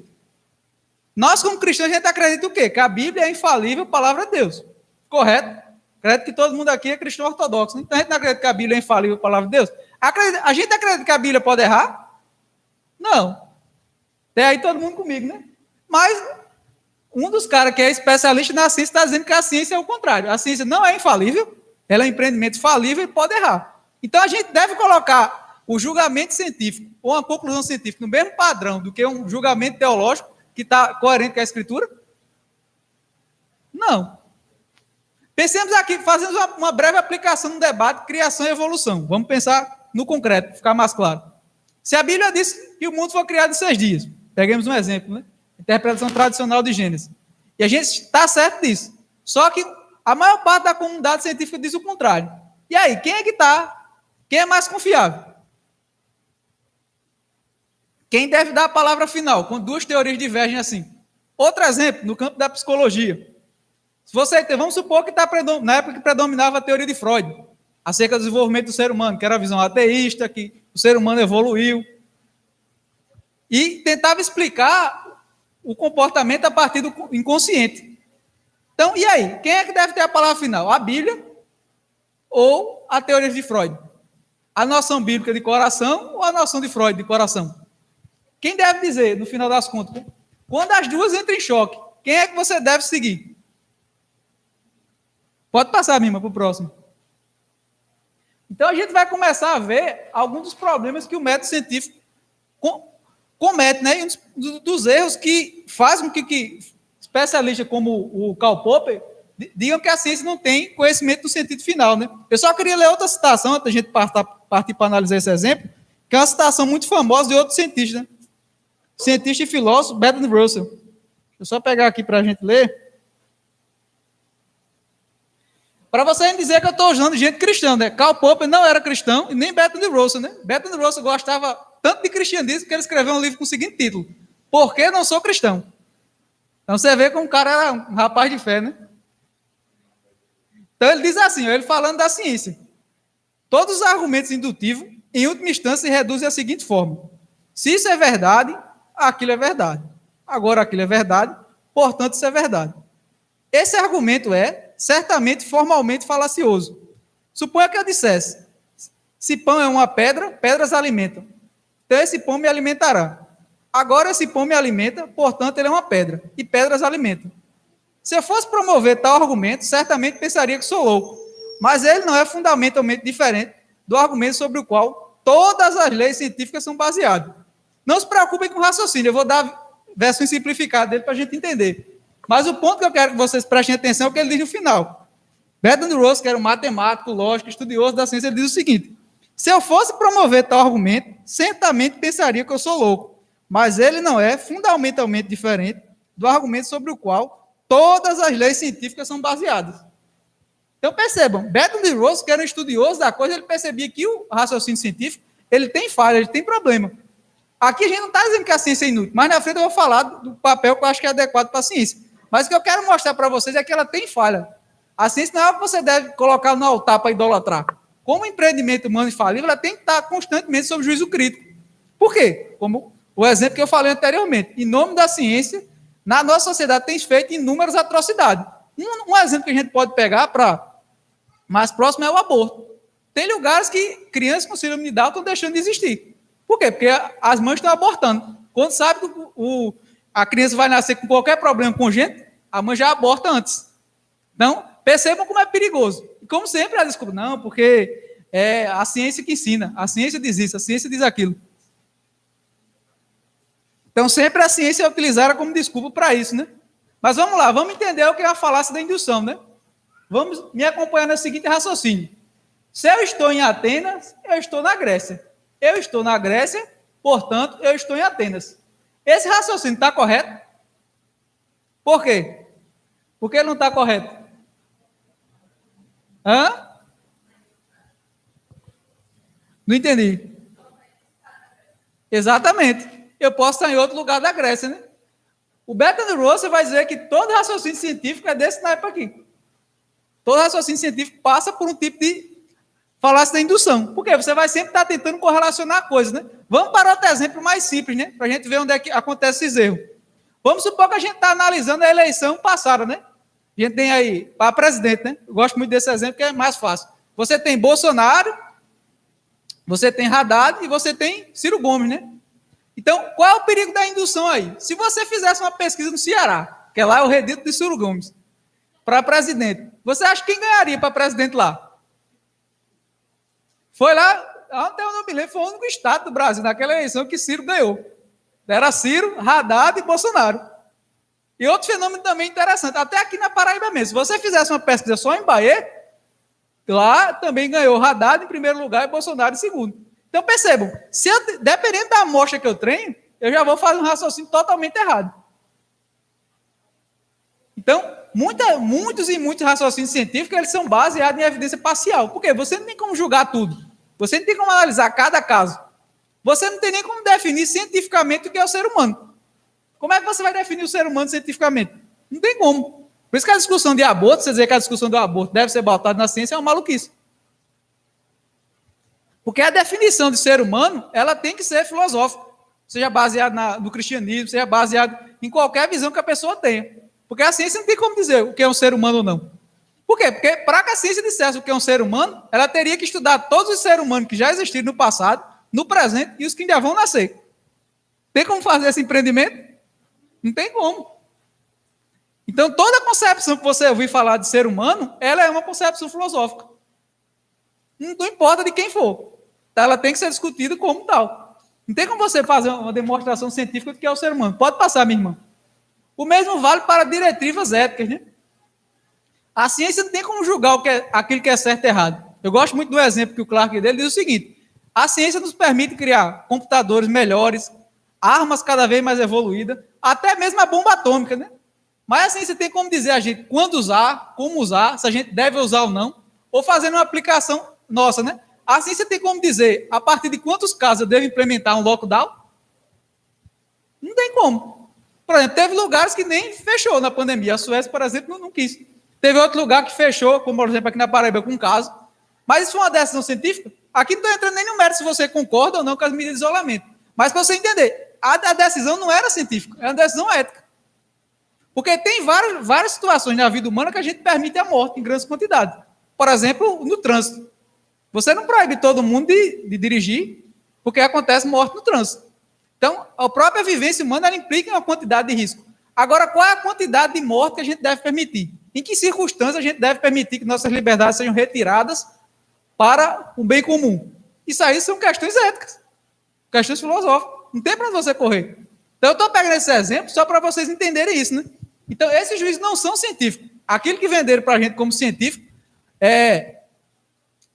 Nós, como cristãos, a gente acredita o quê? Que a Bíblia é a infalível palavra de Deus. Correto? Acredito que todo mundo aqui é cristão ortodoxo. Então, a gente não acredita que a Bíblia é a infalível palavra de Deus? A gente acredita que a Bíblia pode errar? Não. Tem aí todo mundo comigo, né? Mas um dos caras que é especialista na ciência está dizendo que a ciência é o contrário. A ciência não é infalível, ela é um empreendimento falível e pode errar. Então, a gente deve colocar o julgamento científico ou uma conclusão científica no mesmo padrão do que um julgamento teológico que está coerente com a Escritura? Não. Pensemos aqui, fazemos uma breve aplicação no debate criação e evolução. Vamos pensar no concreto, para ficar mais claro. Se a Bíblia diz que o mundo foi criado em 6 dias, peguemos um exemplo, né? Interpretação tradicional de Gênesis. E a gente está certo disso. Só que a maior parte da comunidade científica diz o contrário. E aí, quem é que está? Quem é mais confiável? Quem deve dar a palavra final, quando duas teorias divergem assim? Outro exemplo, no campo da psicologia. Se você, vamos supor que está na época que predominava a teoria de Freud, acerca do desenvolvimento do ser humano, que era a visão ateísta, que o ser humano evoluiu, e tentava explicar o comportamento a partir do inconsciente. Então, e aí? Quem é que deve ter a palavra final? A Bíblia ou a teoria de Freud? A noção bíblica de coração ou a noção de Freud de coração? Quem deve dizer, no final das contas? Quando as duas entram em choque, quem é que você deve seguir? Pode passar, Mima, para o próximo. Então, a gente vai começar a ver alguns dos problemas que o método científico comete, né? E um dos erros que faz com que especialistas como o Karl Popper digam que a ciência não tem conhecimento do sentido final, né? Eu só queria ler outra citação, antes da gente partir para analisar esse exemplo, que é uma citação muito famosa de outro cientista, né? Cientista e filósofo, Bertrand Russell. Deixa eu só pegar aqui para a gente ler. Para você dizer que eu estou usando gente cristã, né? Karl Popper não era cristão e nem Bertrand Russell, né? Bertrand Russell gostava tanto de cristianismo que ele escreveu um livro com o seguinte título: Por que não sou cristão? Então você vê como o cara era um rapaz de fé, né? Então ele diz assim, ele falando da ciência: todos os argumentos indutivos, em última instância, se reduzem à seguinte forma: se isso é verdade, aquilo é verdade. Agora aquilo é verdade, portanto isso é verdade. Esse argumento é, certamente, formalmente falacioso. Suponha que eu dissesse: se pão é uma pedra, pedras alimentam. Então esse pão me alimentará. Agora esse pão me alimenta, portanto ele é uma pedra, e pedras alimentam. Se eu fosse promover tal argumento, certamente pensaria que sou louco, mas ele não é fundamentalmente diferente do argumento sobre o qual todas as leis científicas são baseadas. Não se preocupem com o raciocínio, eu vou dar a versão simplificada dele para a gente entender. Mas o ponto que eu quero que vocês prestem atenção é o que ele diz no final. Bertrand Russell, que era um matemático, lógico, estudioso da ciência, ele diz o seguinte: se eu fosse promover tal argumento, certamente pensaria que eu sou louco, mas ele não é fundamentalmente diferente do argumento sobre o qual todas as leis científicas são baseadas. Então percebam, Bertrand Russell, que era um estudioso da coisa, ele percebia que o raciocínio científico, ele tem falha, ele tem problema. Aqui a gente não está dizendo que a ciência é inútil, mas na frente eu vou falar do papel que eu acho que é adequado para a ciência. Mas o que eu quero mostrar para vocês é que ela tem falha. A ciência não é algo que você deve colocar no altar para idolatrar. Como empreendimento humano infalível, ela tem que estar constantemente sob juízo crítico. Por quê? Como o exemplo que eu falei anteriormente. Em nome da ciência, na nossa sociedade tem feito inúmeras atrocidades. Um exemplo que a gente pode pegar para mais próximo é o aborto. Tem lugares que crianças com síndrome de Down estão deixando de existir. Por quê? Porque as mães estão abortando. Quando sabe que a criança vai nascer com qualquer problema congênito, a mãe já aborta antes. Então, percebam como é perigoso. E como sempre, ela desculpa, não, porque é a ciência que ensina, a ciência diz isso, a ciência diz aquilo. Então, sempre a ciência é utilizada como desculpa para isso, né? Mas vamos lá, vamos entender o que é a falácia da indução, né? Vamos me acompanhar no seguinte raciocínio. Se eu estou em Atenas, eu estou na Grécia. Eu estou na Grécia, portanto, eu estou em Atenas. Esse raciocínio está correto? Por quê? Por que ele não está correto? Hã? Não entendi. Exatamente. Eu posso estar em outro lugar da Grécia, né? O Bertrand Russell vai dizer que todo raciocínio científico é desse naipe aqui. Todo raciocínio científico passa por um tipo de falácia da indução. Por quê? Você vai sempre estar tentando correlacionar coisas, né? Vamos para outro exemplo mais simples, né? Para a gente ver onde é que acontece esses erros. Vamos supor que a gente está analisando a eleição passada, né? A gente tem aí, para presidente, né? Eu gosto muito desse exemplo, que é mais fácil. Você tem Bolsonaro, você tem Haddad e você tem Ciro Gomes, né? Então, qual é o perigo da indução aí? Se você fizesse uma pesquisa no Ceará, que é lá o redito de Ciro Gomes, para presidente, você acha que quem ganharia para presidente lá? Foi lá, até eu não me lembro, foi o único estado do Brasil, naquela eleição que Ciro ganhou. Era Ciro, Haddad e Bolsonaro. E outro fenômeno também interessante, até aqui na Paraíba mesmo, se você fizesse uma pesquisa só em Bahia, lá também ganhou Haddad em primeiro lugar e Bolsonaro em segundo. Então percebam, dependendo da amostra que eu treino, eu já vou fazer um raciocínio totalmente errado. Então, muitos raciocínios científicos, eles são baseados em evidência parcial. Por quê? Você não tem como julgar tudo. Você não tem como analisar cada caso. Você não tem nem como definir cientificamente o que é o ser humano. Como é que você vai definir o ser humano cientificamente? Não tem como. Por isso que a discussão de aborto, você dizer que a discussão do aborto deve ser pautada na ciência, é uma maluquice. Porque a definição de ser humano, ela tem que ser filosófica. Seja baseada no cristianismo, seja baseada em qualquer visão que a pessoa tenha. Porque a ciência não tem como dizer o que é um ser humano ou não. Por quê? Porque para que a ciência dissesse o que é um ser humano, ela teria que estudar todos os seres humanos que já existiram no passado, no presente e os que ainda vão nascer. Tem como fazer esse empreendimento? Não tem como. Então, toda concepção que você ouvir falar de ser humano, ela é uma concepção filosófica. Não importa de quem for. Tá? Ela tem que ser discutida como tal. Não tem como você fazer uma demonstração científica do que é o ser humano. Pode passar, minha irmã. O mesmo vale para diretivas éticas, né? A ciência não tem como julgar aquilo que é certo e errado. Eu gosto muito do exemplo que o Clark dele diz o seguinte: a ciência nos permite criar computadores melhores, armas cada vez mais evoluídas, até mesmo a bomba atômica, né? Mas a ciência tem como dizer a gente quando usar, como usar, se a gente deve usar ou não, ou fazendo uma aplicação nossa, né? A ciência tem como dizer a partir de quantos casos eu devo implementar um lockdown? Não tem como. Por exemplo, teve lugares que nem fechou na pandemia. A Suécia, por exemplo, não quis. Teve outro lugar que fechou, como por exemplo aqui na Paraíba, com um caso. Mas isso foi uma decisão científica? Aqui não estou entrando nem no mérito se você concorda ou não com as medidas de isolamento. Mas para você entender, a decisão não era científica, era uma decisão ética. Porque tem várias situações na vida humana que a gente permite a morte em grandes quantidades. Por exemplo, no trânsito. Você não proíbe todo mundo de dirigir, porque acontece morte no trânsito. Então, a própria vivência humana ela implica uma quantidade de risco. Agora, qual é a quantidade de morte que a gente deve permitir? Em que circunstâncias a gente deve permitir que nossas liberdades sejam retiradas para o bem comum? Isso aí são questões éticas, questões filosóficas. Não tem para onde você correr. Então, eu estou pegando esse exemplo só para vocês entenderem isso, né? Então, esses juízes não são científicos. Aquilo que venderam para a gente como científico,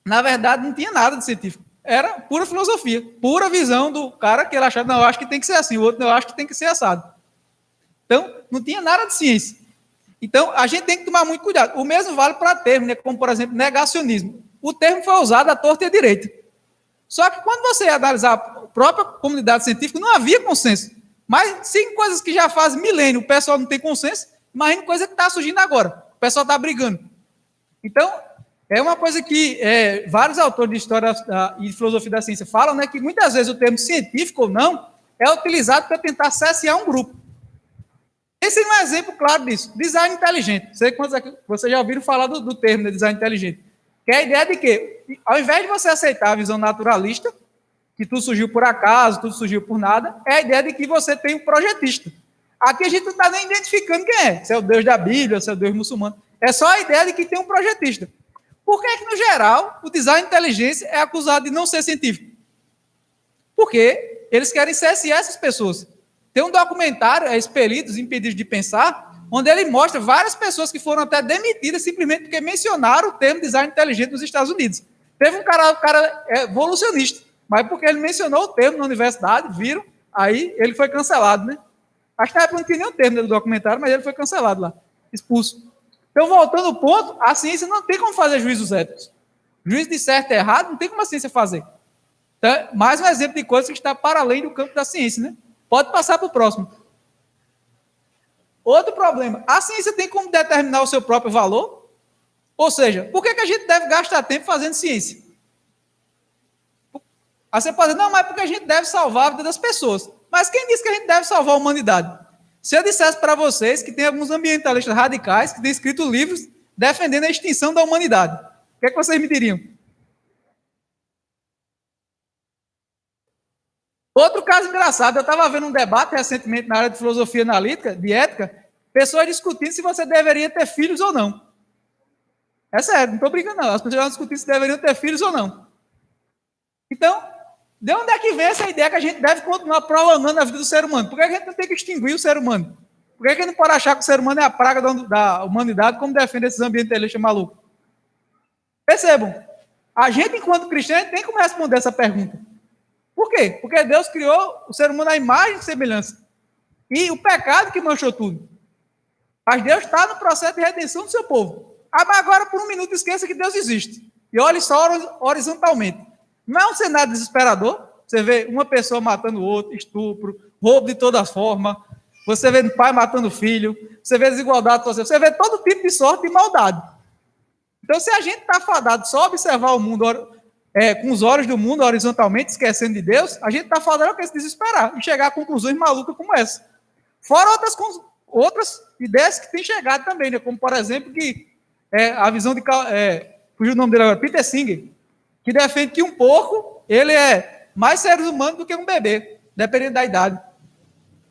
na verdade, não tinha nada de científico. Era pura filosofia, pura visão do cara que ele achava, não, eu acho que tem que ser assim, o outro, não, eu acho que tem que ser assado. Então, não tinha nada de ciência. Então, a gente tem que tomar muito cuidado. O mesmo vale para termos, né, como, por exemplo, negacionismo. O termo foi usado à torta e à direita. Só que quando você analisar a própria comunidade científica, não havia consenso. Mas, se em coisas que já fazem milênio o pessoal não tem consenso, imagina coisa que está surgindo agora. O pessoal está brigando. Então, é uma coisa que vários autores de história e de filosofia da ciência falam, né, que muitas vezes o termo científico ou não é utilizado para tentar cessear um grupo. Esse é um exemplo claro disso. Design inteligente. Sei que vocês já ouviram falar do termo de design inteligente. Que é a ideia de que, ao invés de você aceitar a visão naturalista, que tudo surgiu por acaso, tudo surgiu por nada, é a ideia de que você tem um projetista. Aqui a gente não está nem identificando quem é. Se é o Deus da Bíblia, se é o Deus muçulmano. É só a ideia de que tem um projetista. Por que é que, no geral, o design de inteligência é acusado de não ser científico? Porque eles querem cessear essas pessoas. Tem um documentário, Expelidos, Impedidos de Pensar, onde ele mostra várias pessoas que foram até demitidas simplesmente porque mencionaram o termo design inteligente nos Estados Unidos. Teve um cara evolucionista, mas porque ele mencionou o termo na universidade, viram, aí ele foi cancelado, né? Acho que na época não tinha nem o termo do documentário, mas ele foi cancelado lá, expulso. Então, voltando ao ponto, a ciência não tem como fazer juízos éticos. Juízo de certo e errado não tem como a ciência fazer. Então, mais um exemplo de coisa que está para além do campo da ciência, né? Pode passar para o próximo. Outro problema, a ciência tem como determinar o seu próprio valor? Ou seja, por que a gente deve gastar tempo fazendo ciência? Aí você pode dizer, não, mas porque a gente deve salvar a vida das pessoas. Mas quem disse que a gente deve salvar a humanidade? Se eu dissesse para vocês que tem alguns ambientalistas radicais que têm escrito livros defendendo a extinção da humanidade, o que é que vocês me diriam? Outro caso engraçado, eu estava vendo um debate recentemente na área de filosofia analítica, de ética, pessoas discutindo se você deveria ter filhos ou não. É sério, não estou brincando não, as pessoas estavam discutindo se deveriam ter filhos ou não. Então, de onde é que vem essa ideia que a gente deve continuar prolongando a vida do ser humano? Por que a gente não tem que extinguir o ser humano? Por que a gente não pode achar que o ser humano é a praga da humanidade, como defende esses ambientalistas malucos? Percebam, a gente, enquanto cristão, tem como responder essa pergunta. Por quê? Porque Deus criou o ser humano à imagem e semelhança. E o pecado que manchou tudo. Mas Deus está no processo de redenção do seu povo. Mas agora, por um minuto, esqueça que Deus existe. E olhe só horizontalmente. Não é um cenário desesperador? Você vê uma pessoa matando o outro, estupro, roubo de todas formas. Você vê pai matando filho. Você vê desigualdade. Você vê todo tipo de sorte e maldade. Então, se a gente está fadado só a observar o mundo com os olhos do mundo horizontalmente, esquecendo de Deus, a gente está fadado a se desesperar e chegar a conclusões malucas como essa. Fora outras ideias que têm chegado também, né? Como, por exemplo, que a visão de... fugiu o nome dele agora, Peter Singer, que defende que um porco, ele é mais ser humano do que um bebê, dependendo da idade.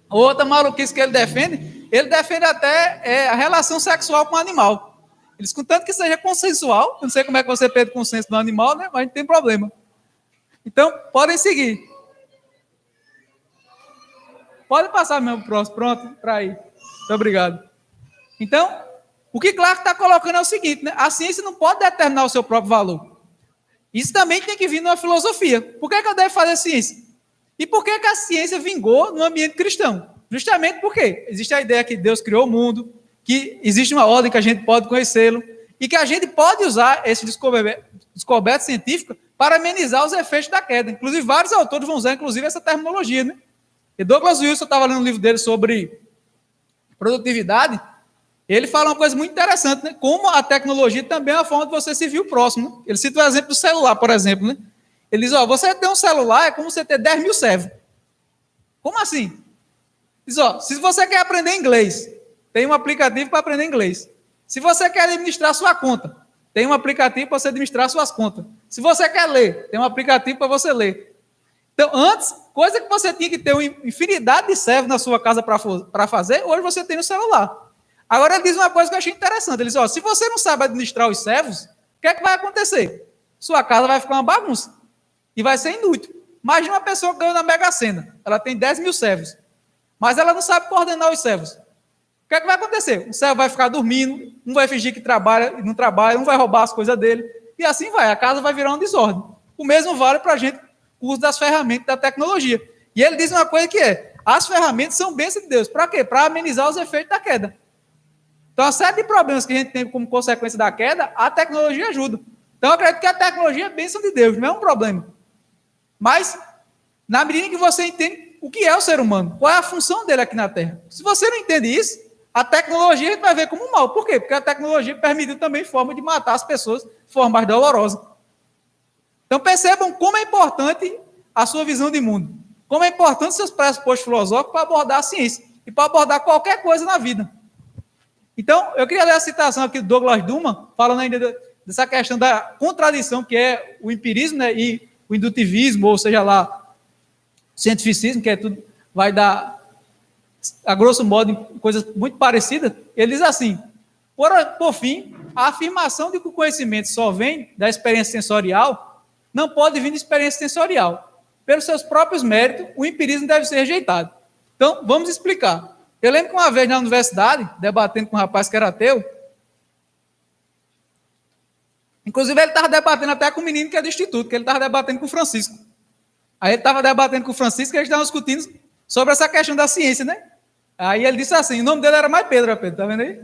Outra maluquice que ele defende até a relação sexual com o animal. Eles, contanto que seja consensual, não sei como é que você perde o consenso do animal, né? Mas não tem problema. Então, podem seguir. Pode passar mesmo o próximo. Pronto, para aí. Muito obrigado. Então, o que Clarke está colocando é o seguinte, né? A ciência não pode determinar o seu próprio valor. Isso também tem que vir numa filosofia. Por que eu devo fazer ciência? E por que a ciência vingou no ambiente cristão? Justamente porque existe a ideia que Deus criou o mundo, que existe uma ordem que a gente pode conhecê-lo, e que a gente pode usar esse descoberta científica para amenizar os efeitos da queda. Inclusive, vários autores vão usar, inclusive, essa terminologia, né? E Douglas Wilson, estava lendo um livro dele sobre produtividade, ele fala uma coisa muito interessante, né? Como a tecnologia também é uma forma de você se ver o próximo. Né? Ele cita o exemplo do celular, por exemplo, né? Ele diz, você ter um celular é como você ter 10 mil servos. Como assim? Diz, se você quer aprender inglês, tem um aplicativo para aprender inglês. Se você quer administrar sua conta, tem um aplicativo para você administrar suas contas. Se você quer ler, tem um aplicativo para você ler. Então, antes, coisa que você tinha que ter uma infinidade de servos na sua casa para fazer, hoje você tem no celular. Agora, ele diz uma coisa que eu achei interessante. Ele diz, se você não sabe administrar os servos, o que é que vai acontecer? Sua casa vai ficar uma bagunça. E vai ser inútil. Imagina uma pessoa que ganhou na Mega Sena. Ela tem 10 mil servos. Mas ela não sabe coordenar os servos. O que é que vai acontecer? O servo vai ficar dormindo, um vai fingir que trabalha e não trabalha, um vai roubar as coisas dele. E assim vai. A casa vai virar uma desordem. O mesmo vale para a gente, o uso das ferramentas da tecnologia. E ele diz uma coisa que as ferramentas são bênção de Deus. Para quê? Para amenizar os efeitos da queda. Então, a série de problemas que a gente tem como consequência da queda, a tecnologia ajuda. Então, eu acredito que a tecnologia é bênção de Deus, não é um problema. Mas, na medida que você entende o que é o ser humano, qual é a função dele aqui na Terra. Se você não entende isso, a tecnologia a gente vai ver como mal. Por quê? Porque a tecnologia permitiu também forma de matar as pessoas de forma mais dolorosa. Então, percebam como é importante a sua visão de mundo. Como é importante seus pressupostos filosóficos para abordar a ciência e para abordar qualquer coisa na vida. Então, eu queria ler a citação aqui do Douglas Dumas, falando ainda dessa questão da contradição que é o empirismo, né, e o indutivismo, ou seja lá, o cientificismo, que tudo, vai dar, a grosso modo, coisas muito parecidas. Ele diz assim, por fim, a afirmação de que o conhecimento só vem da experiência sensorial não pode vir da experiência sensorial. Pelos seus próprios méritos, o empirismo deve ser rejeitado. Então, vamos explicar. Eu lembro que uma vez na universidade, debatendo com um rapaz que era ateu, inclusive ele estava debatendo até com um menino que é do instituto, que ele estava debatendo com o Francisco. Aí ele estava debatendo com o Francisco e eles estavam discutindo sobre essa questão da ciência, né? Aí ele disse assim, o nome dele era mais Pedro, tá vendo aí?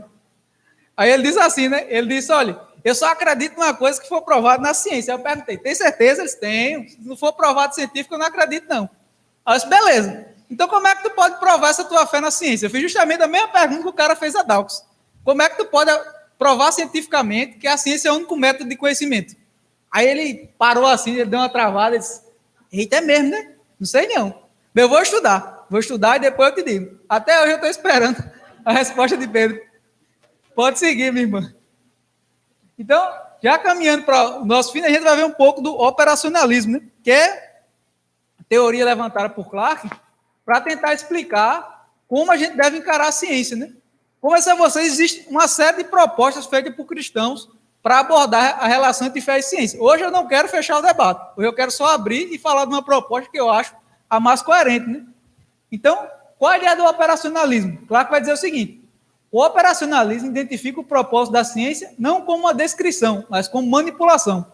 Aí ele disse assim, né? Ele disse, olha, eu só acredito numa coisa que for provada na ciência. Aí eu perguntei, tem certeza? Eles têm. Se não for provado científico, eu não acredito, não. Aí eu disse, beleza. Então, como é que tu pode provar essa tua fé na ciência? Eu fiz justamente a mesma pergunta que o cara fez a Dawkins. Como é que tu pode provar cientificamente que a ciência é o único método de conhecimento? Aí ele parou assim, ele deu uma travada e disse, eita, é mesmo, né? Não sei não. Eu vou estudar e depois eu te digo. Até hoje eu estou esperando a resposta de Pedro. Pode seguir, minha irmã. Então, já caminhando para o nosso fim, a gente vai ver um pouco do operacionalismo, né? Que é a teoria levantada por Clarke, para tentar explicar como a gente deve encarar a ciência, né? Como eu disse a vocês, existe uma série de propostas feitas por cristãos para abordar a relação entre fé e ciência. Hoje eu não quero fechar o debate, hoje eu quero só abrir e falar de uma proposta que eu acho a mais coerente, né? Então, qual é a ideia do operacionalismo? Clarke vai dizer o seguinte, o operacionalismo identifica o propósito da ciência não como uma descrição, mas como manipulação.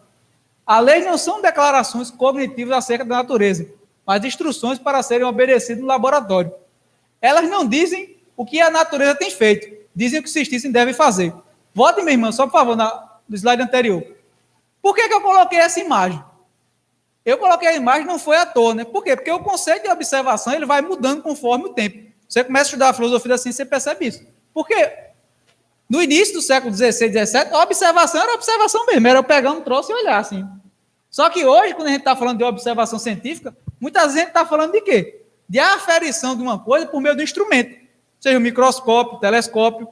As leis não são declarações cognitivas acerca da natureza, mas instruções para serem obedecidas no laboratório. Elas não dizem o que a natureza tem feito, dizem o que os cientistas devem fazer. Volte, minha irmã, só por favor, no slide anterior. Por que eu coloquei essa imagem? Eu coloquei a imagem, não foi à toa, né? Por quê? Porque o conceito de observação ele vai mudando conforme o tempo. Você começa a estudar a filosofia da ciência, você percebe isso. Porque no início do século XVI, XVII, a observação era observação mesmo, era eu pegar um troço e olhar assim. Só que hoje, quando a gente está falando de observação científica, muitas vezes a gente está falando de quê? De aferição de uma coisa por meio do instrumento. seja o microscópio, o telescópio,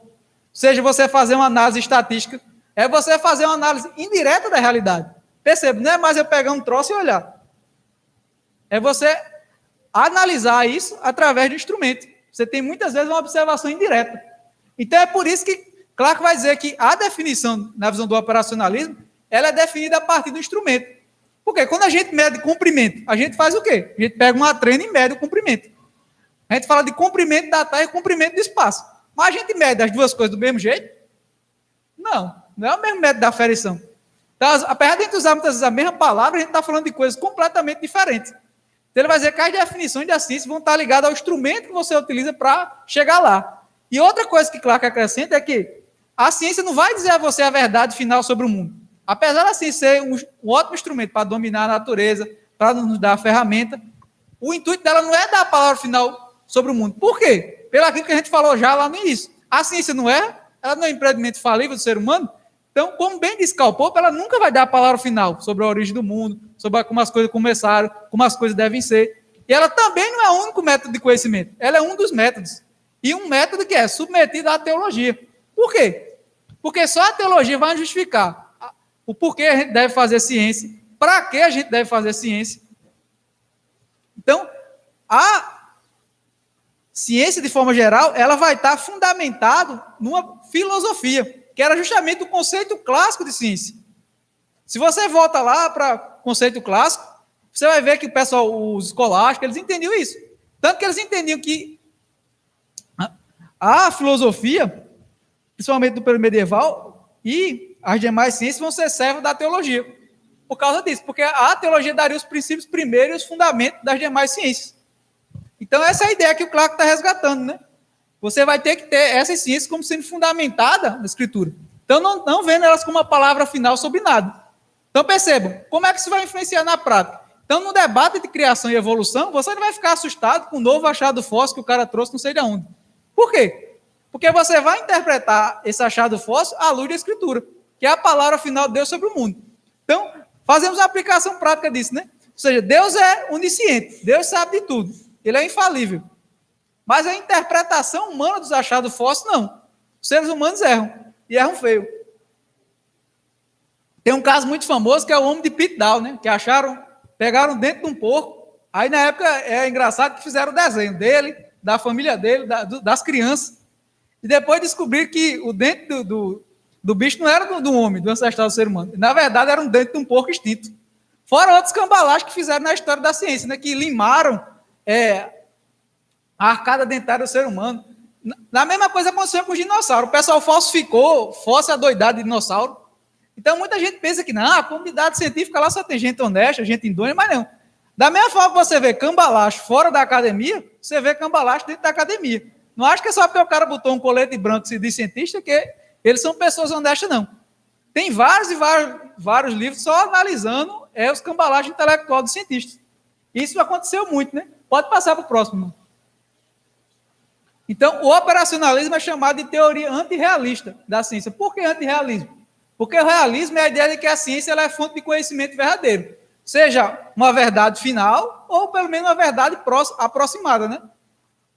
seja você fazer uma análise estatística, é você fazer uma análise indireta da realidade. Percebe? Não é mais eu pegar um troço e olhar. É você analisar isso através do instrumento. Você tem muitas vezes uma observação indireta. Então é por isso que Clarke vai dizer que a definição, na visão do operacionalismo, ela é definida a partir do instrumento. Porque quando a gente mede comprimento, a gente faz o quê? A gente pega uma trena e mede o comprimento. A gente fala de comprimento da Terra e comprimento do espaço. Mas a gente mede as duas coisas do mesmo jeito? Não, não é o mesmo método da aferição. Então, apesar de a gente usar muitas vezes a mesma palavra, a gente está falando de coisas completamente diferentes. Então, ele vai dizer que as definições da ciência vão estar ligadas ao instrumento que você utiliza para chegar lá. E outra coisa que Clarke acrescenta é que a ciência não vai dizer a você a verdade final sobre o mundo. Apesar da ciência ser um ótimo instrumento para dominar a natureza, para nos dar a ferramenta, o intuito dela não é dar a palavra final sobre o mundo. Por quê? Pelo aquilo que a gente falou já lá no início. A ciência não é, ela não é um empreendimento falível do ser humano. Então, como bem disse Karl Popper, ela nunca vai dar a palavra final sobre a origem do mundo, sobre como as coisas começaram, como as coisas devem ser. E ela também não é o único método de conhecimento. Ela é um dos métodos. E um método que é submetido à teologia. Por quê? Porque só a teologia vai justificar o porquê a gente deve fazer ciência, para que a gente deve fazer ciência. Então, a ciência, de forma geral, ela vai estar fundamentada numa filosofia, que era justamente o conceito clássico de ciência. Se você volta lá para o conceito clássico, você vai ver que o pessoal, os escolásticos, eles entendiam isso. Tanto que eles entendiam que a filosofia, principalmente do período medieval, e as demais ciências vão ser servos da teologia. Por causa disso, porque a teologia daria os princípios primeiros e os fundamentos das demais ciências. Então, essa é a ideia que o Clarke está resgatando, né? Você vai ter que ter essas ciências como sendo fundamentadas na Escritura. Então, não vendo elas como uma palavra final sobre nada. Então, percebam, como é que isso vai influenciar na prática? Então, no debate de criação e evolução, você não vai ficar assustado com o novo achado fóssil que o cara trouxe não sei de onde. Por quê? Porque você vai interpretar esse achado fóssil à luz da Escritura, que é a palavra final de Deus sobre o mundo. Então, fazemos uma aplicação prática disso, né? Ou seja, Deus é onisciente, Deus sabe de tudo, Ele é infalível. Mas a interpretação humana dos achados fósseis, não. Os seres humanos erram, e erram feio. Tem um caso muito famoso, que é o homem de Pitdale, né? Que pegaram dentro de um porco, aí na época é engraçado que fizeram o desenho dele, da família dele, das crianças, e depois descobriram que o dente do bicho não era do homem, do ancestral do ser humano. Na verdade, era um dente de um porco extinto. Fora outros cambalaches que fizeram na história da ciência, né? Que limaram a arcada dentária do ser humano. Na mesma coisa aconteceu com os dinossauros. O pessoal falsificou fóssil adoidado de dinossauro. Então, muita gente pensa que não, a comunidade científica lá só tem gente honesta, gente idônea, mas não. Da mesma forma que você vê cambalacho fora da academia, você vê cambalacho dentro da academia. Não acho que é só porque o cara botou um colete branco e se diz cientista que eles são pessoas honestas, não. Tem vários e vários livros só analisando os cambalaches intelectuais dos cientistas. Isso aconteceu muito, né? Pode passar para o próximo. Então, o operacionalismo é chamado de teoria antirrealista da ciência. Por que antirrealismo? Porque o realismo é a ideia de que a ciência ela é fonte de conhecimento verdadeiro. Seja uma verdade final ou, pelo menos, uma verdade aproximada, né?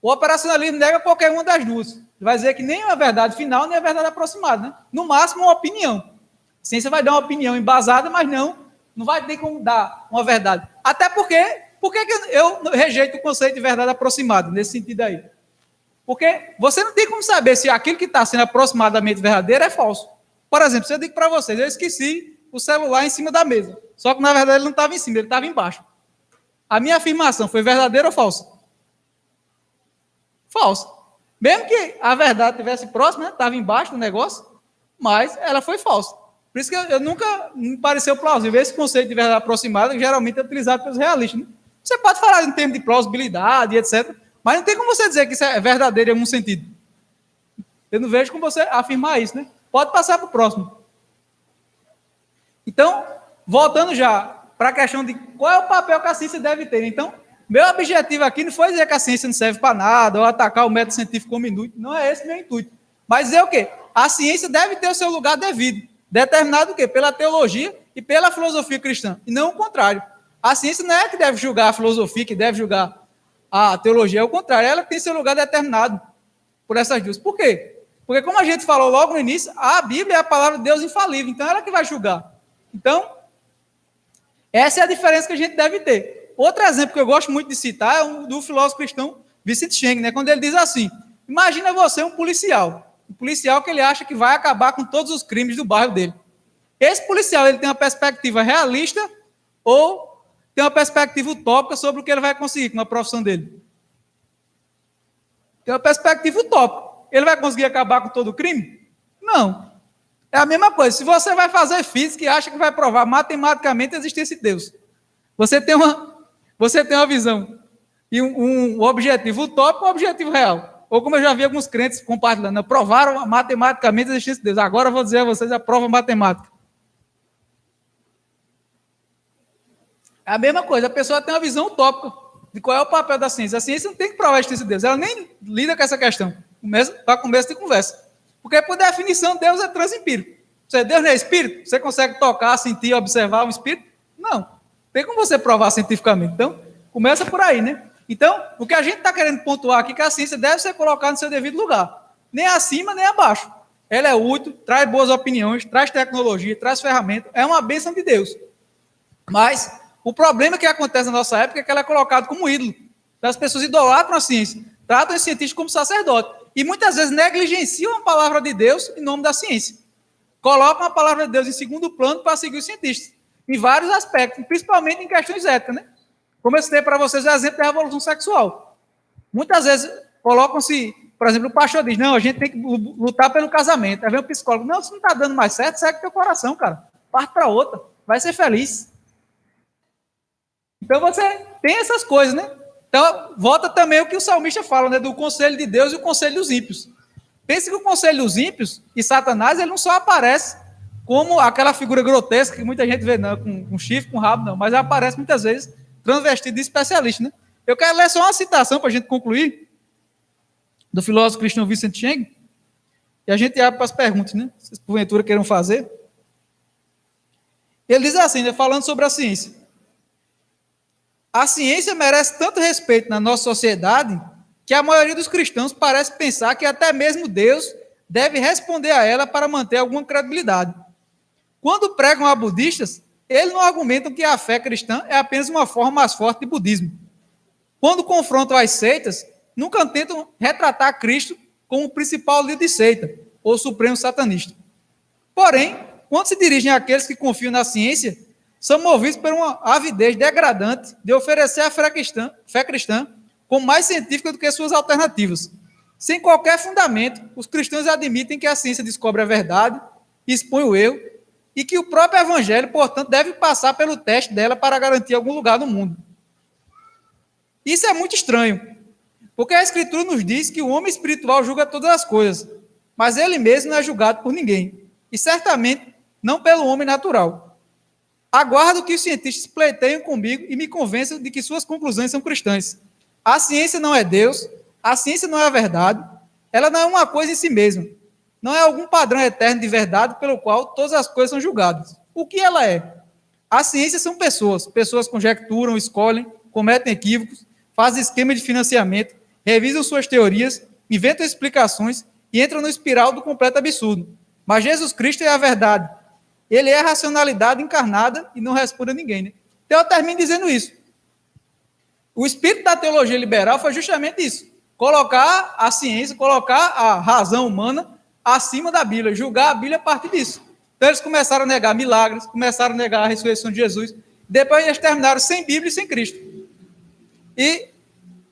O operacionalismo nega qualquer uma das duas. Ele vai dizer que nem a verdade final, nem a verdade aproximada, né? No máximo, uma opinião. A ciência vai dar uma opinião embasada, mas não vai ter como dar uma verdade. Até porque, por que eu rejeito o conceito de verdade aproximada, nesse sentido aí? Porque você não tem como saber se aquilo que está sendo aproximadamente verdadeiro é falso. Por exemplo, se eu digo para vocês, eu esqueci o celular em cima da mesa. Só que, na verdade, ele não estava em cima, ele estava embaixo. A minha afirmação foi verdadeira ou falsa? Falsa. Mesmo que a verdade estivesse próxima, né? Estava embaixo do negócio, mas ela foi falsa. Por isso que eu nunca me pareceu plausível. Esse conceito de verdade aproximada, que geralmente é utilizado pelos realistas. Né? Você pode falar em termos de plausibilidade, etc., mas não tem como você dizer que isso é verdadeiro em algum sentido. Eu não vejo como você afirmar isso, né? Pode passar para o próximo. Então, voltando já para a questão de qual é o papel que a ciência deve ter. Então, meu objetivo aqui não foi dizer que a ciência não serve para nada, ou atacar o método científico como inútil. Não é esse o meu intuito. Mas dizer o quê? A ciência deve ter o seu lugar devido. Determinado o quê? Pela teologia e pela filosofia cristã. E não o contrário. A ciência não é que deve julgar a filosofia, que deve julgar a teologia. É o contrário. Ela tem seu lugar determinado. por essas duas. Por quê? Porque, como a gente falou logo no início, a Bíblia é a palavra de Deus infalível, então ela que vai julgar. Então, essa é a diferença que a gente deve ter. Outro exemplo que eu gosto muito de citar é o do filósofo cristão Vincent Schenck, né? Quando ele diz assim: imagina você um policial que ele acha que vai acabar com todos os crimes do bairro dele. Esse policial, ele tem uma perspectiva realista ou tem uma perspectiva utópica sobre o que ele vai conseguir com a profissão dele? Tem uma perspectiva utópica. Ele vai conseguir acabar com todo o crime? Não. É a mesma coisa. Se você vai fazer física e acha que vai provar matematicamente a existência de Deus, você tem uma visão e um objetivo utópico ou um objetivo real. Ou como eu já vi alguns crentes compartilhando, provaram matematicamente a existência de Deus. Agora eu vou dizer a vocês a prova matemática. É a mesma coisa. A pessoa tem uma visão utópica de qual é o papel da ciência. A ciência não tem que provar a existência de Deus. Ela nem lida com essa questão. Para começo de conversa. Porque, por definição, Deus é transempírico. Deus não é espírito? Você consegue tocar, sentir, observar um espírito? Não. Tem como você provar cientificamente. Então, começa por aí, né? Então, o que a gente está querendo pontuar aqui é que a ciência deve ser colocada no seu devido lugar. Nem acima, nem abaixo. Ela é útil, traz boas opiniões, traz tecnologia, traz ferramentas. É uma bênção de Deus. Mas o problema que acontece na nossa época é que ela é colocada como ídolo. As pessoas idolatram a ciência, tratam os cientistas como sacerdote. E muitas vezes negligenciam a palavra de Deus em nome da ciência. Colocam a palavra de Deus em segundo plano para seguir os cientistas. Em vários aspectos, principalmente em questões éticas, né? Como eu citei para vocês o exemplo da revolução sexual. Muitas vezes colocam-se, por exemplo, o pastor diz, não, a gente tem que lutar pelo casamento. Aí vem o psicólogo, não, isso não está dando mais certo, segue teu coração, cara. Parte para outra, vai ser feliz. Então você tem essas coisas, né? Então, volta também o que o salmista fala, né? Do conselho de Deus e o conselho dos ímpios. Pense que o conselho dos ímpios e Satanás, ele não só aparece como aquela figura grotesca que muita gente vê, não, com chifre, com rabo, não, mas aparece muitas vezes transvestido de especialista, né? Eu quero ler só uma citação para a gente concluir, do filósofo cristão Vincent Schenck, e a gente abre para as perguntas, né? Vocês porventura queiram fazer. Ele diz assim, né? Falando sobre a ciência. A ciência merece tanto respeito na nossa sociedade que a maioria dos cristãos parece pensar que até mesmo Deus deve responder a ela para manter alguma credibilidade. Quando pregam a budistas, eles não argumentam que a fé cristã é apenas uma forma mais forte de budismo. Quando confrontam as seitas, nunca tentam retratar Cristo como o principal líder de seita, ou supremo satanista. Porém, quando se dirigem àqueles que confiam na ciência, são movidos por uma avidez degradante de oferecer a fé cristã como mais científica do que suas alternativas. Sem qualquer fundamento, os cristãos admitem que a ciência descobre a verdade, expõe o erro, e que o próprio evangelho, portanto, deve passar pelo teste dela para garantir algum lugar no mundo. Isso é muito estranho, porque a Escritura nos diz que o homem espiritual julga todas as coisas, mas ele mesmo não é julgado por ninguém, e certamente não pelo homem natural. Aguardo que os cientistas pleiteiam comigo e me convençam de que suas conclusões são cristãs. A ciência não é Deus, a ciência não é a verdade, ela não é uma coisa em si mesma. Não é algum padrão eterno de verdade pelo qual todas as coisas são julgadas. O que ela é? A ciência são pessoas. Pessoas conjecturam, escolhem, cometem equívocos, fazem esquema de financiamento, revisam suas teorias, inventam explicações e entram no espiral do completo absurdo. Mas Jesus Cristo é a verdade. Ele é a racionalidade encarnada e não responde a ninguém. Né? Então eu termino dizendo isso. O espírito da teologia liberal foi justamente isso. Colocar a ciência, colocar a razão humana acima da Bíblia, julgar a Bíblia a partir disso. Então eles começaram a negar milagres, começaram a negar a ressurreição de Jesus, depois eles terminaram sem Bíblia e sem Cristo. E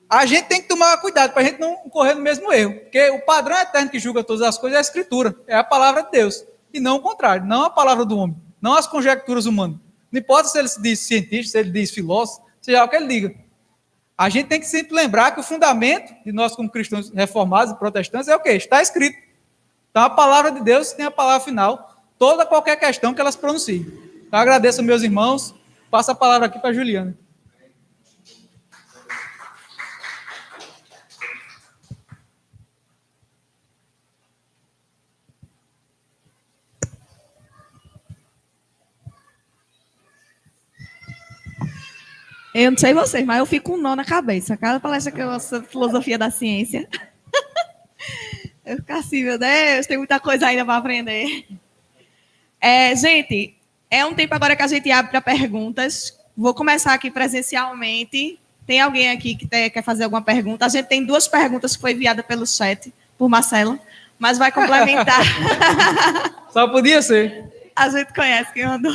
a gente tem que tomar cuidado para a gente não correr no mesmo erro, porque o padrão eterno que julga todas as coisas é a Escritura, é a palavra de Deus, e não o contrário, não a palavra do homem, não as conjecturas humanas. Não importa se ele se diz cientista, se ele diz filósofo, seja o que ele diga. A gente tem que sempre lembrar que o fundamento de nós como cristãos reformados e protestantes é o quê? Está escrito. Então, a palavra de Deus tem a palavra final, toda qualquer questão que elas pronunciem. Então, agradeço aos meus irmãos, passo a palavra aqui para a Juliana. Eu não sei vocês, mas eu fico com um nó na cabeça. Cada palestra que eu ouço sobre filosofia da ciência. Eu fico assim, meu Deus, tem muita coisa ainda para aprender. Gente, é um tempo agora que a gente abre para perguntas. Vou começar aqui presencialmente. Tem alguém aqui que quer fazer alguma pergunta? A gente tem 2 perguntas que foi enviada pelo chat, por Marcelo, mas vai complementar. Só podia ser. A gente conhece quem mandou.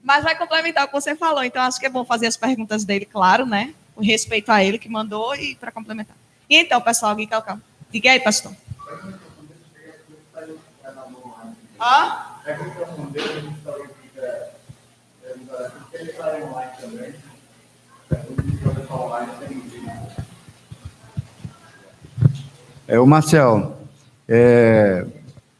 Mas vai complementar o que você falou. Então, acho que é bom fazer as perguntas dele, claro, né? Com respeito a ele que mandou e para complementar. E então, pessoal, alguém quer... Diga aí, pastor. O Marcel,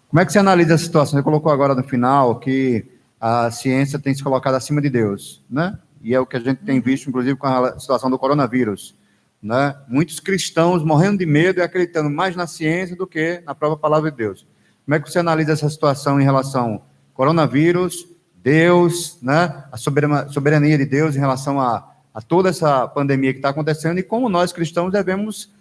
como é que você analisa a situação? Você colocou agora no final que a ciência tem se colocado acima de Deus, né? E é o que a gente tem visto, inclusive, com a situação do coronavírus, né? Muitos cristãos morrendo de medo e acreditando mais na ciência do que na própria palavra de Deus. Como é que você analisa essa situação em relação ao coronavírus, Deus, né? A soberania de Deus em relação a toda essa pandemia que está acontecendo e como nós cristãos devemos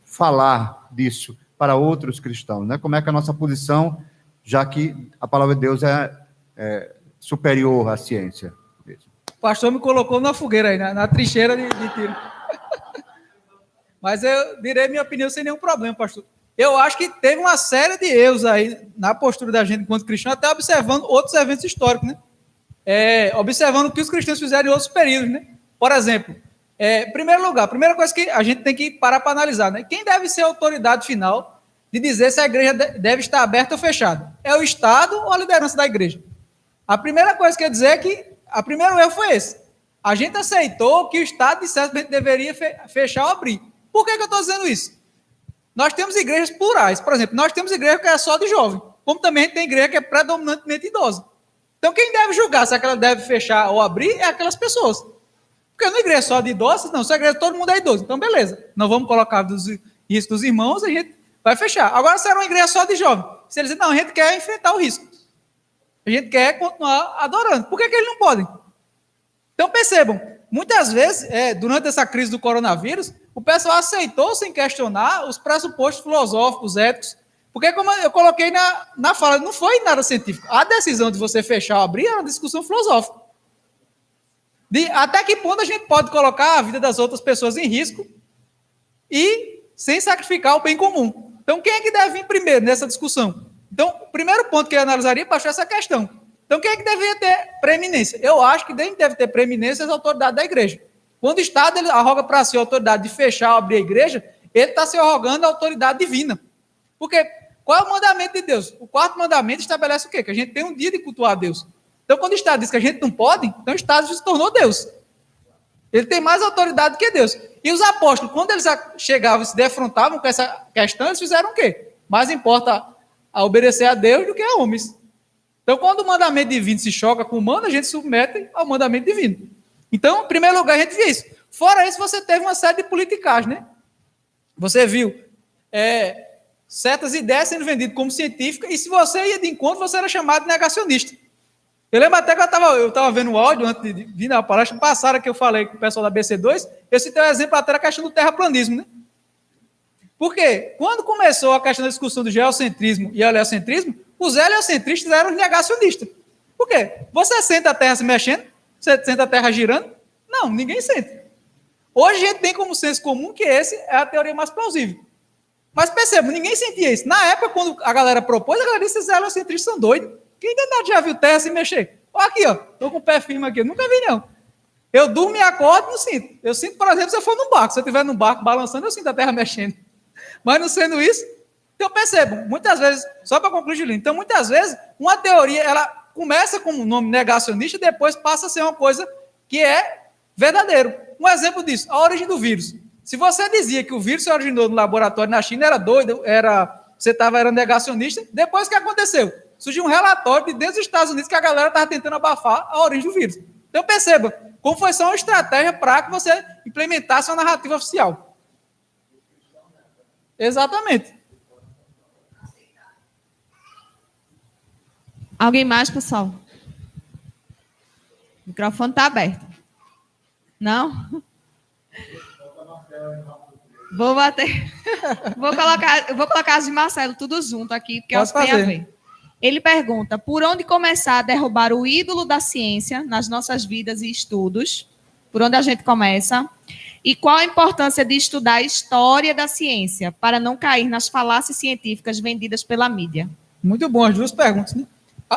falar disso para outros cristãos, né? Como é que é a nossa posição, já que a palavra de Deus é superior à ciência? O pastor me colocou na fogueira aí, na trincheira de tiro. Mas eu direi minha opinião sem nenhum problema, pastor. Eu acho que teve uma série de erros aí na postura da gente enquanto cristão, até observando outros eventos históricos, né? Observando o que os cristãos fizeram em outros períodos, né? Por exemplo, em primeiro lugar, a primeira coisa que a gente tem que parar para analisar, né? Quem deve ser a autoridade final de dizer se a igreja deve estar aberta ou fechada? É o Estado ou a liderança da igreja? A primeira coisa que eu ia dizer é que o primeiro erro foi esse. A gente aceitou que o Estado dissesse que a gente deveria fechar ou abrir. Por que eu estou dizendo isso? Nós temos igrejas plurais. Por exemplo, nós temos igreja que é só de jovem, como também tem igreja que é predominantemente idosa. Então, quem deve julgar se aquela deve fechar ou abrir é aquelas pessoas. Porque não é igreja só de idosos, não. Se a igreja todo mundo é idoso. Então, beleza. Não vamos colocar dos riscos dos irmãos, a gente vai fechar. Agora, se era uma igreja só de jovem, se eles dizem, não, a gente quer enfrentar o risco. A gente quer continuar adorando. Por que eles não podem? Então, percebam, muitas vezes, durante essa crise do coronavírus, o pessoal aceitou sem questionar os pressupostos filosóficos, éticos, porque, como eu coloquei na fala, não foi nada científico. A decisão de você fechar ou abrir é uma discussão filosófica. Até que ponto a gente pode colocar a vida das outras pessoas em risco e sem sacrificar o bem comum. Então, quem é que deve vir primeiro nessa discussão? Então, o primeiro ponto que eu analisaria, pastor, é essa questão. Então, quem é que deveria ter preeminência? Eu acho que deve ter preeminência as autoridades da igreja. Quando o Estado ele arroga para si a autoridade de fechar ou abrir a igreja, ele está se arrogando a autoridade divina. Porque qual é o mandamento de Deus? O 4º mandamento estabelece o quê? Que a gente tem um dia de cultuar a Deus. Então, quando o Estado diz que a gente não pode, então o Estado se tornou Deus. Ele tem mais autoridade que Deus. E os apóstolos, quando eles chegavam e se defrontavam com essa questão, eles fizeram o quê? Mais importa a obedecer a Deus do que a homens. Então, quando o mandamento divino se choca com o humano, a gente se submete ao mandamento divino. Então, em primeiro lugar, a gente vê isso. Fora isso, você teve uma série de politicagem, né? Você viu certas ideias sendo vendidas como científicas, e se você ia de encontro, você era chamado de negacionista. Eu lembro até que eu estava vendo o áudio, antes de vir na palestra passada, que eu falei com o pessoal da BC2, eu citei um exemplo até da questão do terraplanismo, né? Porque quando começou a questão da discussão do geocentrismo e heliocentrismo, os heliocentristas eram os negacionistas. Por quê? Você sente a Terra se mexendo? Você sente a Terra girando? Não, ninguém sente. Hoje a gente tem como senso comum que essa é a teoria mais plausível. Mas perceba, ninguém sentia isso. Na época, quando a galera propôs, a galera disse que esses heliocentristas são doidos. Quem já viu Terra se mexer? Olha aqui, ó. Estou com o pé firme aqui. Eu nunca vi, não. Eu durmo e acordo e não sinto. Eu sinto, por exemplo, se eu for num barco. Se eu estiver num barco balançando, eu sinto a Terra mexendo. Mas não sendo isso, então percebam, muitas vezes, só para concluir, Julinho, então muitas vezes uma teoria, ela começa como um nome negacionista e depois passa a ser uma coisa que é verdadeiro. Um exemplo disso, a origem do vírus. Se você dizia que o vírus se originou no laboratório na China, era doido, você era negacionista, depois o que aconteceu? Surgiu um relatório de dentro dos Estados Unidos que a galera estava tentando abafar a origem do vírus. Então perceba, como foi só uma estratégia para que você implementasse uma narrativa oficial. Exatamente. Alguém mais, pessoal? O microfone está aberto. Não? Vou bater. Vou colocar as de Marcelo tudo junto aqui, porque elas têm a ver. Ele pergunta: por onde começar a derrubar o ídolo da ciência nas nossas vidas e estudos? Por onde a gente começa? E qual a importância de estudar a história da ciência para não cair nas falácias científicas vendidas pela mídia? Muito bom, as duas perguntas, né?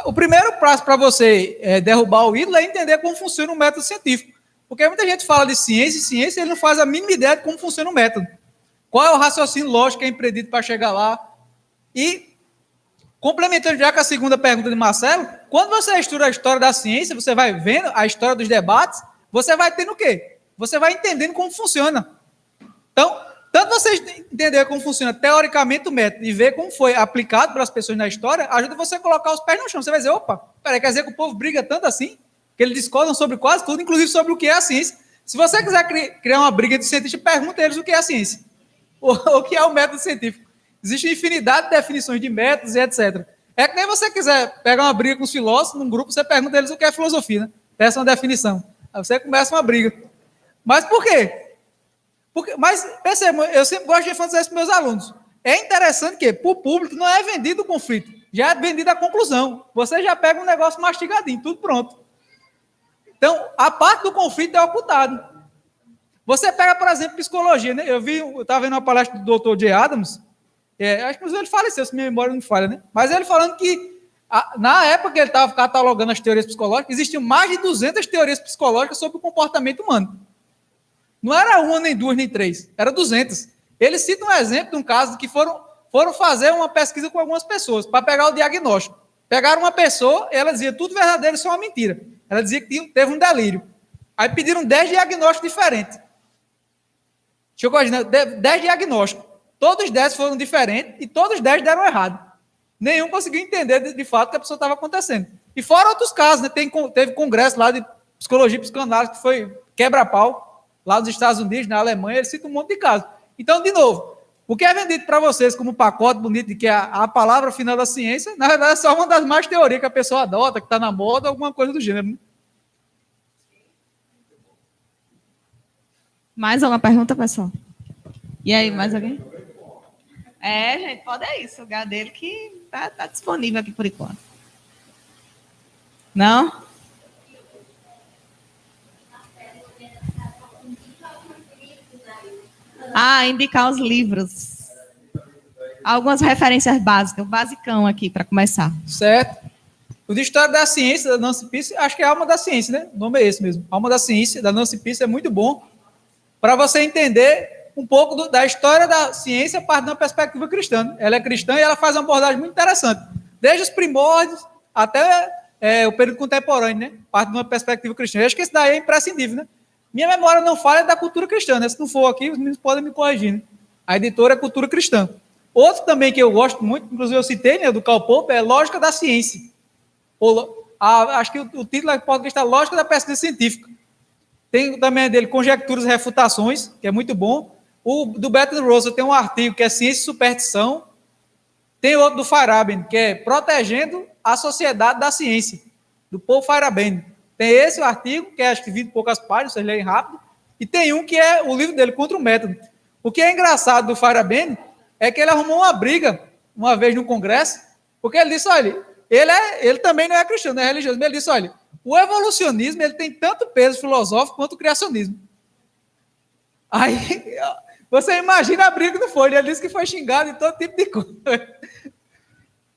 O primeiro passo para você derrubar o ídolo é entender como funciona o método científico. Porque muita gente fala de ciência, e ele não faz a mínima ideia de como funciona o método. Qual é o raciocínio lógico que é empreendido para chegar lá? E, complementando já com a segunda pergunta de Marcelo, quando você estuda a história da ciência, você vai vendo a história dos debates, você vai tendo o quê? Você vai entendendo como funciona. Então, tanto você entender como funciona teoricamente o método e ver como foi aplicado pelas pessoas na história, ajuda você a colocar os pés no chão. Você vai dizer, opa, peraí, quer dizer que o povo briga tanto assim? Que eles discordam sobre quase tudo, inclusive sobre o que é a ciência. Se você quiser criar uma briga de cientistas, pergunta a eles o que é a ciência. O que é o método científico. Existe infinidade de definições de métodos e etc. É que nem você quiser pegar uma briga com os filósofos num grupo, você pergunta a eles o que é filosofia, né? Peça uma definição. Aí você começa uma briga. Mas por quê? Mas, perceba, eu sempre gosto de enfatizar isso para meus alunos. É interessante que, para o público, não é vendido o conflito, já é vendida a conclusão. Você já pega um negócio mastigadinho, tudo pronto. Então, a parte do conflito é ocultada. Você pega, por exemplo, psicologia, né? Eu estava vendo uma palestra do Dr. J. Adams, acho que ele faleceu, se minha memória não falha, né? Mas ele falando que, na época que ele estava catalogando as teorias psicológicas, existiam mais de 200 teorias psicológicas sobre o comportamento humano. Não era uma, nem duas, nem três, era 200. Ele cita um exemplo de um caso que foram fazer uma pesquisa com algumas pessoas para pegar o diagnóstico. Pegaram uma pessoa, ela dizia tudo verdadeiro, só uma mentira. Ela dizia que teve um delírio. Aí pediram 10 diagnósticos diferentes. Chegou a 10 diagnósticos. Todos 10 foram diferentes e todos 10 deram errado. Nenhum conseguiu entender de fato o que a pessoa estava acontecendo. E fora outros casos, né? Teve congresso lá de psicologia e psicanálise que foi quebra-pau, lá nos Estados Unidos, na Alemanha, ele cita um monte de casos. Então, de novo, o que é vendido para vocês como um pacote bonito de que é a palavra final da ciência, na verdade é só uma das mais teorias que a pessoa adota, que está na moda, alguma coisa do gênero. Né? Mais alguma pergunta, pessoal? E aí, mais alguém? Gente, pode isso. O lugar dele que tá disponível aqui por enquanto. Não? Indicar os livros. Algumas referências básicas, o basicão aqui, para começar. Certo. O de História da Ciência, da Nancy Pearce, acho que é a Alma da Ciência, né? O nome é esse mesmo. Alma da Ciência, da Nancy Pearce, é muito bom para você entender um pouco da história da ciência a partir de uma perspectiva cristã. Ela é cristã e ela faz uma abordagem muito interessante. Desde os primórdios até o período contemporâneo, né? A partir de uma perspectiva cristã. Eu acho que esse daí é imprescindível, né? Minha memória não falha da cultura cristã, né? Se não for aqui, os meninos podem me corrigir, né? A editora é Cultura Cristã. Outro também que eu gosto muito, inclusive eu citei, né, do Karl Popper, é Lógica da Ciência. Acho que o título é português está Lógica da Pesquisa Científica. Tem também dele Conjecturas e Refutações, que é muito bom. O do Bertrand Russell tem um artigo que é Ciência e Superstição. Tem outro do Feyerabend, que é Protegendo a Sociedade da Ciência, do Paul Feyerabend. Tem esse artigo, que é acho que 20 e poucas páginas, vocês leem rápido. E tem um que é o livro dele, Contra o Método. O que é engraçado do Feyerabend é que ele arrumou uma briga uma vez no congresso, porque ele disse, olha, ele também não é cristão, não é religioso, mas ele disse, olha, o evolucionismo ele tem tanto peso filosófico quanto o criacionismo. Aí, você imagina a briga que não foi, ele disse que foi xingado em todo tipo de coisa.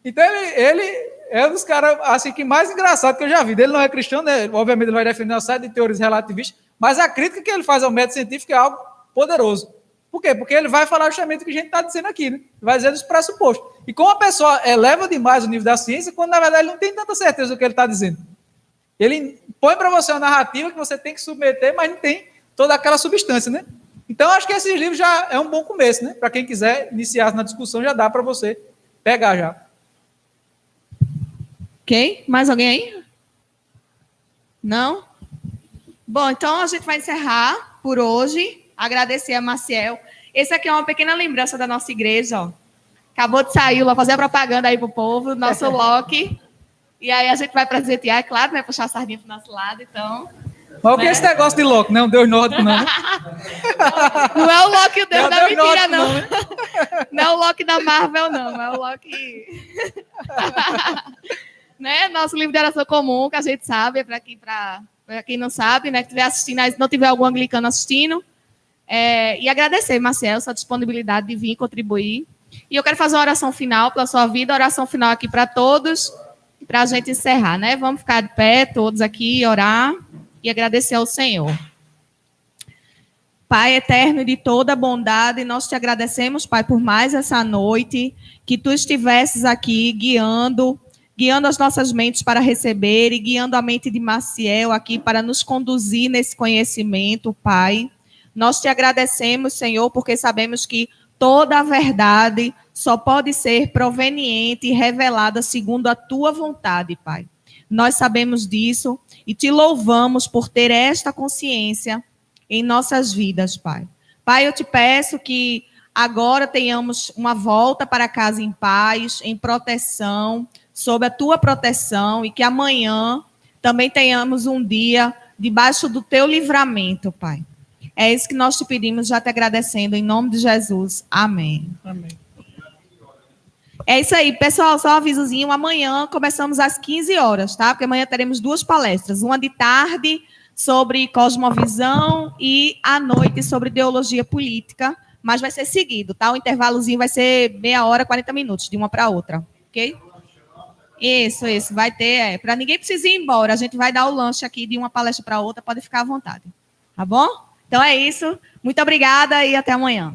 Então, ele é um dos caras assim, que mais engraçado que eu já vi. Ele não é cristão, né? Obviamente ele vai defender uma série de teorias relativistas, mas a crítica que ele faz ao método científico é algo poderoso. Por quê? Porque ele vai falar justamente o que a gente está dizendo aqui, né? Vai dizer dos pressupostos. E como a pessoa eleva demais o nível da ciência, quando na verdade ele não tem tanta certeza do que ele está dizendo. Ele põe para você uma narrativa que você tem que submeter, mas não tem toda aquela substância, né? Então, acho que esses livros já é um bom começo, né? Para quem quiser iniciar na discussão, já dá para você pegar já. Ok? Mais alguém aí? Não? Bom, então a gente vai encerrar por hoje. Agradecer a Maciel. Esse aqui é uma pequena lembrança da nossa igreja, ó. Acabou de sair, vou fazer a propaganda aí pro povo, nosso Loki. E aí a gente vai presentear, é claro, né? Puxar a sardinha pro nosso lado, então. Mas o que é esse negócio de louco, não? Deus nórdico, não. Né? Não é o Loki, o Deus Não da é o mentira, Loki, não. né? Não é o Loki da Marvel, não. É o Loki... né? Nosso livro de oração comum, que a gente sabe, para quem não sabe, né? Que estiver assistindo, se não tiver algum anglicano assistindo. E agradecer, Marcelo, sua disponibilidade de vir contribuir. E eu quero fazer uma oração final pela sua vida, oração final aqui para todos, para a gente encerrar, né? Vamos ficar de pé, todos aqui, orar e agradecer ao Senhor. Pai eterno de toda bondade, nós te agradecemos, Pai, por mais essa noite, que tu estivesses aqui guiando as nossas mentes para receber e guiando a mente de Maciel aqui para nos conduzir nesse conhecimento, Pai. Nós te agradecemos, Senhor, porque sabemos que toda a verdade só pode ser proveniente e revelada segundo a tua vontade, Pai. Nós sabemos disso e te louvamos por ter esta consciência em nossas vidas, Pai. Pai, eu te peço que agora tenhamos uma volta para casa em paz, em proteção, sob a tua proteção, e que amanhã também tenhamos um dia debaixo do teu livramento, Pai. É isso que nós te pedimos, já te agradecendo, em nome de Jesus. Amém. Amém. É isso aí, pessoal, só um avisozinho, amanhã começamos às 15 horas, tá? Porque amanhã teremos 2 palestras, uma de tarde sobre cosmovisão e à noite sobre ideologia política, mas vai ser seguido, tá? O intervalozinho vai ser meia hora, 40 minutos, de uma para outra, ok? Isso, vai ter, para ninguém precisar ir embora, a gente vai dar o lanche aqui de uma palestra para outra, pode ficar à vontade, tá bom? Então é isso, muito obrigada e até amanhã.